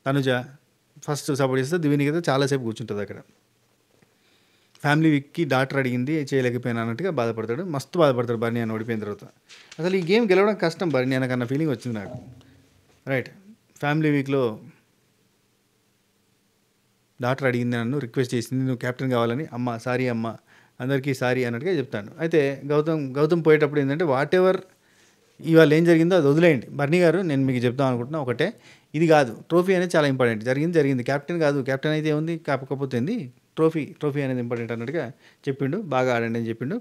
తనుజ ఫస్ట్ సపోర్ట్ చేస్తే దివ్యానికిత చాలాసేపు కూర్చుంటుంది అక్కడ. ఫ్యామిలీ వీక్కి డాక్టర్ అడిగింది చేయలేకపోయినా అన్నట్టుగా బాధపడతాడు, మస్తు బాధపడతాడు భరణి అన్న ఓడిపోయిన తర్వాత. అసలు ఈ గేమ్ గెలవడం కష్టం భరణి అన్నకన్న ఫీలింగ్ వచ్చింది నాకు. రైట్. ఫ్యామిలీ వీక్లో డాక్టర్ అడిగింది, నన్ను రిక్వెస్ట్ చేసింది నువ్వు కెప్టెన్ కావాలని. సారీ అమ్మ, అందరికీ సారీ అన్నట్టుగా చెప్తాను. అయితే గౌతమ్ పోయేటప్పుడు ఏంటంటే వాట్ ఎవర్ ఇవాళ ఏం జరిగిందో అది వదిలేయండి. భరణి గారు నేను మీకు చెప్తాం అనుకుంటున్నా ఒకటే, ఇది కాదు ట్రోఫీ అనేది చాలా ఇంపార్టెంట్. జరిగింది కెప్టెన్ కాదు, కెప్టెన్ అయితే ఉంది కాకపోతే ఏంది ట్రోఫీ అనేది ఇంపార్టెంట్ అన్నట్టుగా చెప్పిండు. బాగా ఆడండి అని చెప్పిండు.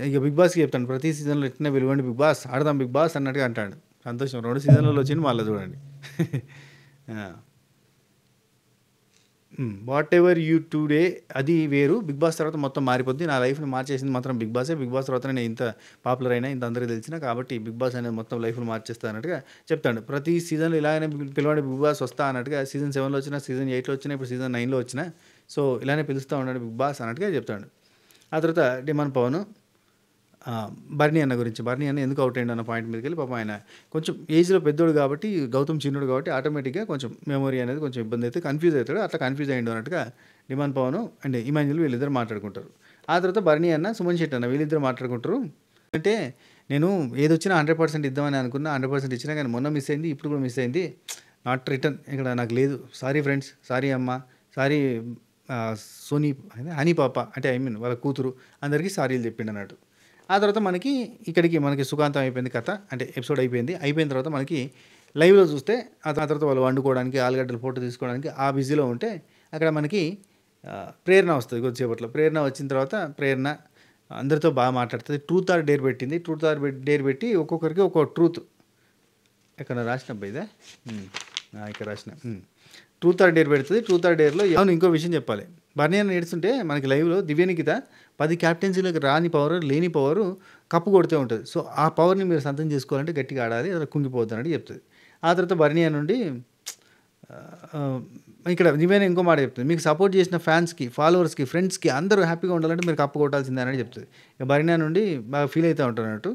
ఇక బిగ్ బాస్కి చెప్తాను, ప్రతి సీజన్లో ఎట్లా పిలవండి బిగ్ బాస్, ఆడదాం బిగ్ బాస్ అన్నట్టుగా అంటాడు. సంతోషం, 2 సీజన్లలో వచ్చింది మళ్ళీ చూడండి. వాట్ ఎవర్ యూ టుడే అది వేరు, బిగ్ బాస్ తర్వాత మొత్తం మారిపోద్ది. నా లైఫ్ని మార్చేసింది మాత్రం బిగ్ బాసే. బిగ్ బాస్ తర్వాత నేను ఇంత పాపులర్ అయినా, ఇంత అందరికీ తెలిసిన, కాబట్టి బిగ్ బాస్ అనేది మొత్తం లైఫ్ని మార్చేస్తా అన్నట్టుగా చెప్తాడు. ప్రతి సీజన్లో ఇలాగనే పిలవండి బిగ్ బాస్ వస్తా అన్నట్టుగా, సీజన్ 7లో వచ్చినా, సీజన్ 8లో వచ్చినా, ఇప్పుడు సీజన్ 9లో వచ్చినా, సో ఇలానే పిలుస్తూ ఉన్నాడు బిగ్ బాస్ అన్నట్టుగా చెప్తాడు. ఆ తర్వాత డిమాండ్ పవన్ భరణి అన్న ఎందుకు అవుట్ అయ్యిండు అన్న పాయింట్ మీదకి వెళ్ళి, పాపం ఆయన కొంచెం ఏజ్లో పెద్దోడు కాబట్టి, గౌతమ్ చిన్నోడు కాబట్టి ఆటోమేటిక్గా కొంచెం మెమొరీ అనేది కొంచెం ఇబ్బంది అయితే కన్ఫ్యూజ్ అవుతాడు. అట్లా కన్ఫ్యూజ్ అయ్యిండు అన్నట్టుగా డిమాండ్ పవన్ అండ్ ఇమాన్యుల్ వీళ్ళిద్దరు మాట్లాడుకుంటారు. ఆ తర్వాత భరణి అన్న, సుమన్ శెట్టి అన్న వీళ్ళిద్దరు మాట్లాడుకుంటారు. అంటే నేను ఏదొచ్చినా 100% ఇద్దామని అనుకున్నా, 100% ఇచ్చినా, కానీ మొన్న మిస్ అయింది, ఇప్పుడు కూడా మిస్ అయింది, నాట్ రిటర్న్ ఇక్కడ నాకు లేదు. సారీ ఫ్రెండ్స్, సారీ అమ్మ, సారీ సోనీ హనీ పాప అంటే వాళ్ళ కూతురు, అందరికీ సారీలు చెప్పిండు అన్నట్టు. ఆ తర్వాత మనకి సుఖాంతం అయిపోయింది కథ, అంటే ఎపిసోడ్ అయిపోయిన తర్వాత మనకి లైవ్లో చూస్తే ఆ తర్వాత వాళ్ళు వండుకోవడానికి, ఆలుగడ్డలు ఫోటో తీసుకోవడానికి ఆ బిజీలో ఉంటే అక్కడ మనకి ప్రేరణ వస్తుంది. కొద్దిసేపట్లో ప్రేరణ వచ్చిన తర్వాత ప్రేరణ అందరితో బాగా మాట్లాడుతుంది. ట్రూత్ ఆర్ డేర్ పెట్టింది. ట్రూత్ ఆర్ డేర్ పెట్టి ఒక్కొక్కరికి ఒక్కొక్క ట్రూత్ ఎక్కడ రాసినబ్బా ఇదే ఇక్కడ రాసిన ట్రూత్ ఆర్ డేర్ పెడుతుంది. ట్రూత్ ఆర్ డేర్లో అవును ఇంకో విషయం చెప్పాలి. భరణి అన్న ఏడుస్తుంటే మనకి లైవ్లో దివ్యానికిత 10 క్యాప్టెన్సీలకు రాని పవర్, లేని పవరు కప్పు కొడుతూ ఉంటుంది. సో ఆ పవర్ని మీరు సొంతం చేసుకోవాలంటే గట్టిగా ఆడాలి, అలా కుంగిపోద్దు అన్నట్టు చెప్తుంది. ఆ తర్వాత భరణి నుండి ఇక్కడ నివేన ఇంకో మాట చెప్తుంది, మీకు సపోర్ట్ చేసిన ఫ్యాన్స్కి, ఫాలోవర్స్కి, ఫ్రెండ్స్కి అందరూ హ్యాపీగా ఉండాలంటే మీరు కప్పు కొట్టాల్సిందే అని చెప్తుంది. ఇక బరినా నుండి బాగా ఫీల్ అవుతూ ఉంటారు అన్నట్టు,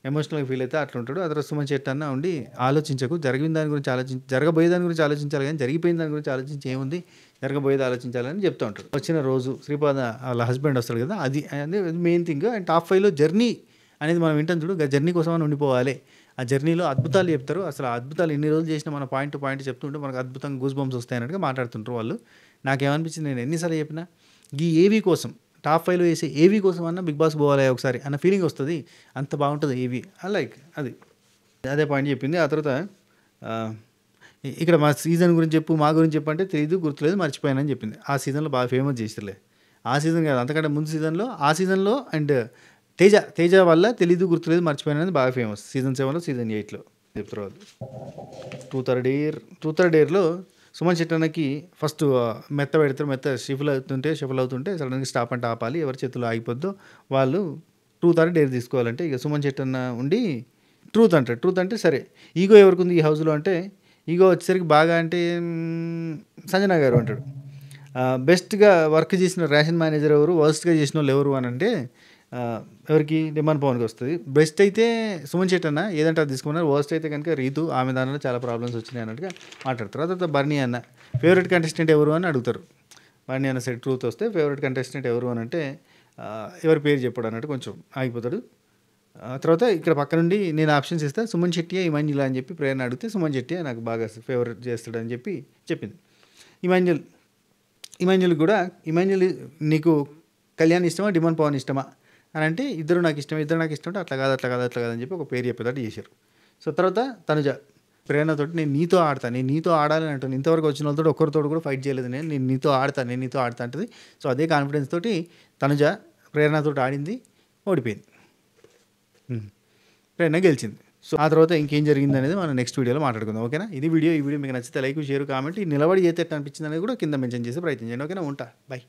ఎమోషనల్గా ఫీల్ అయితే అట్లా ఉంటాడు. ఆ తర్వాత సుమన్ శెట్టి అన్న ఉండి ఆలోచించకు, జరిగిన దాని గురించి జరగబోయే దాని గురించి ఆలోచించాలి కానీ జరిగిపోయిన దాని గురించి ఆలోచించి ఏముంది, జరగబోయేది ఆలోచించాలని చెప్తూ ఉంటాడు. వచ్చిన రోజు శ్రీపాద వాళ్ళ హస్బెండ్ వస్తాడు కదా, అది మెయిన్ థింగ్. అండ్ టాప్ 5లో జర్నీ అనేది మనం వింటాం చూడు, జర్నీ కోసం అని ఉండిపోవాలి. ఆ జర్నీలో అద్భుతాలు చెప్తారు. అసలు ఆ అద్భుతాలు ఎన్ని రోజులు చేసినా మన పాయింట్ టు పాయింట్ చెప్తుంటే మనకు అద్భుతంగా గూస్ బంప్స్ వస్తాయి అన్నట్టుగా మాట్లాడుతుంటారు వాళ్ళు. నాకేమనిపించింది, నేను ఎన్నిసార్లు చెప్పినా ఈ ఏవీ కోసం, టాప్ 5లో వేసే ఏవీ కోసం అన్న బిగ్ బాస్ పోవాలి ఒకసారి అన్న ఫీలింగ్ వస్తుంది. అంత బాగుంటుంది ఏవీ. లైక్ అది అదే పాయింట్ చెప్పింది. ఆ తర్వాత ఇక్కడ మా సీజన్ గురించి చెప్పు, మా గురించి చెప్పంటే తెలియదు, గుర్తులేదు, మర్చిపోయానని చెప్పింది. ఆ సీజన్లో బాగా ఫేమస్ చేసిర్లే. ఆ సీజన్ కాదు, అంతకంటే ముందు సీజన్లో, ఆ సీజన్లో అండ్ తేజ వల్ల తెలీదు, గుర్తులేదు, మర్చిపోయినది బాగా ఫేమస్. సీజన్ 7లో, సీజన్ 8లో చెప్తారు వాళ్ళు. ట్రూత్ ఆర్ డేర్లో సుమన్ శెట్టన్నకి ఫస్ట్ మెత్త పెడతారు. మెత్త షఫల్ అవుతుంటే సడన్గా స్టాప్ అంటే ఆపాలి, ఎవరి చేతుల్లో ఆగిపోద్దో వాళ్ళు ట్రూత్ ఆర్ డేర్ తీసుకోవాలంటే ఇక సుమన్ శెట్టన్న ఉండి ట్రూత్ అంటాడు. ట్రూత్ అంటే సరే, ఈగో ఎవరికి ఉంది ఈ హౌస్లో అంటే, ఈగో వచ్చేసరికి బాగా అంటే సంజన గారు అంటాడు. బెస్ట్గా వర్క్ చేసిన రేషన్ మేనేజర్ ఎవరు, వర్స్ట్గా చేసిన వాళ్ళు ఎవరు అని అంటే ఎవరికి, డిమాండ్ పవన్కి వస్తుంది. బెస్ట్ అయితే సుమన్ శెట్టి అన్న, ఏదంటే అది తీసుకున్నారు. వర్స్ట్ అయితే కనుక రీతు, ఆమె దానిలో చాలా ప్రాబ్లమ్స్ వచ్చినాయి అన్నట్టుగా మాట్లాడతారు. తర్వాత బర్నీ అన్న ఫేవరెట్ కంటెస్టెంట్ ఎవరు అని అడుగుతారు. బర్నీ అన్న సైడ్ ట్రూత్ వస్తే ఫేవరెట్ కంటెస్టెంట్ ఎవరు అని అంటే ఎవరి పేరు చెప్పాడు అన్నట్టు కొంచెం ఆగిపోతాడు. తర్వాత ఇక్కడ పక్క నుండి నేను ఆప్షన్స్ ఇస్తే సుమన్ శెట్టియే ఇమాన్యుల్ అని చెప్పి ప్రేరణ అడిగితే సుమన్ శెట్టియే నాకు బాగా ఫేవరెట్ చేస్తాడు అని చెప్పి చెప్పింది. ఇమాన్యుల్ కూడా, ఇమాన్యుల్ నీకు కళ్యాణ్ ఇష్టమా, డిమాండ్ పవన్ ఇష్టమా అని అంటే ఇద్దరు నాకు ఇష్టం అంటే అట్లా కాదు అని చెప్పి ఒక పేరు చెప్పేటట్టు చేశారు. సో తర్వాత తనుజ ప్రేరణతోటి నేను నీతో ఆడాలని అంటాను. ఇంతవరకు వచ్చిన వాళ్ళతో ఒక్కరితో కూడా ఫైట్ చేయలేదు, నేను నీతో ఆడతా అంటది. సో అదే కాన్ఫిడెన్స్ తోటి తనుజ ప్రేరణతో ఆడింది, ఓడిపోయింది. ప్రేరణ గెలిచింది. సో ఆ తర్వాత ఇంకేం జరిగింది అనేది మనం నెక్స్ట్ వీడియోలో మాట్లాడుకుందాం. ఓకేనా? ఈ వీడియో మీకు నచ్చితే లైక్, షేర్, కామెంట్. నిలబడి చేస్తే ఎట్లా అనిపించింది అనేది కూడా కింద మెన్షన్ చేసి ప్రయత్నం చేయండి. ఓకేనా? ఉంటా, బై.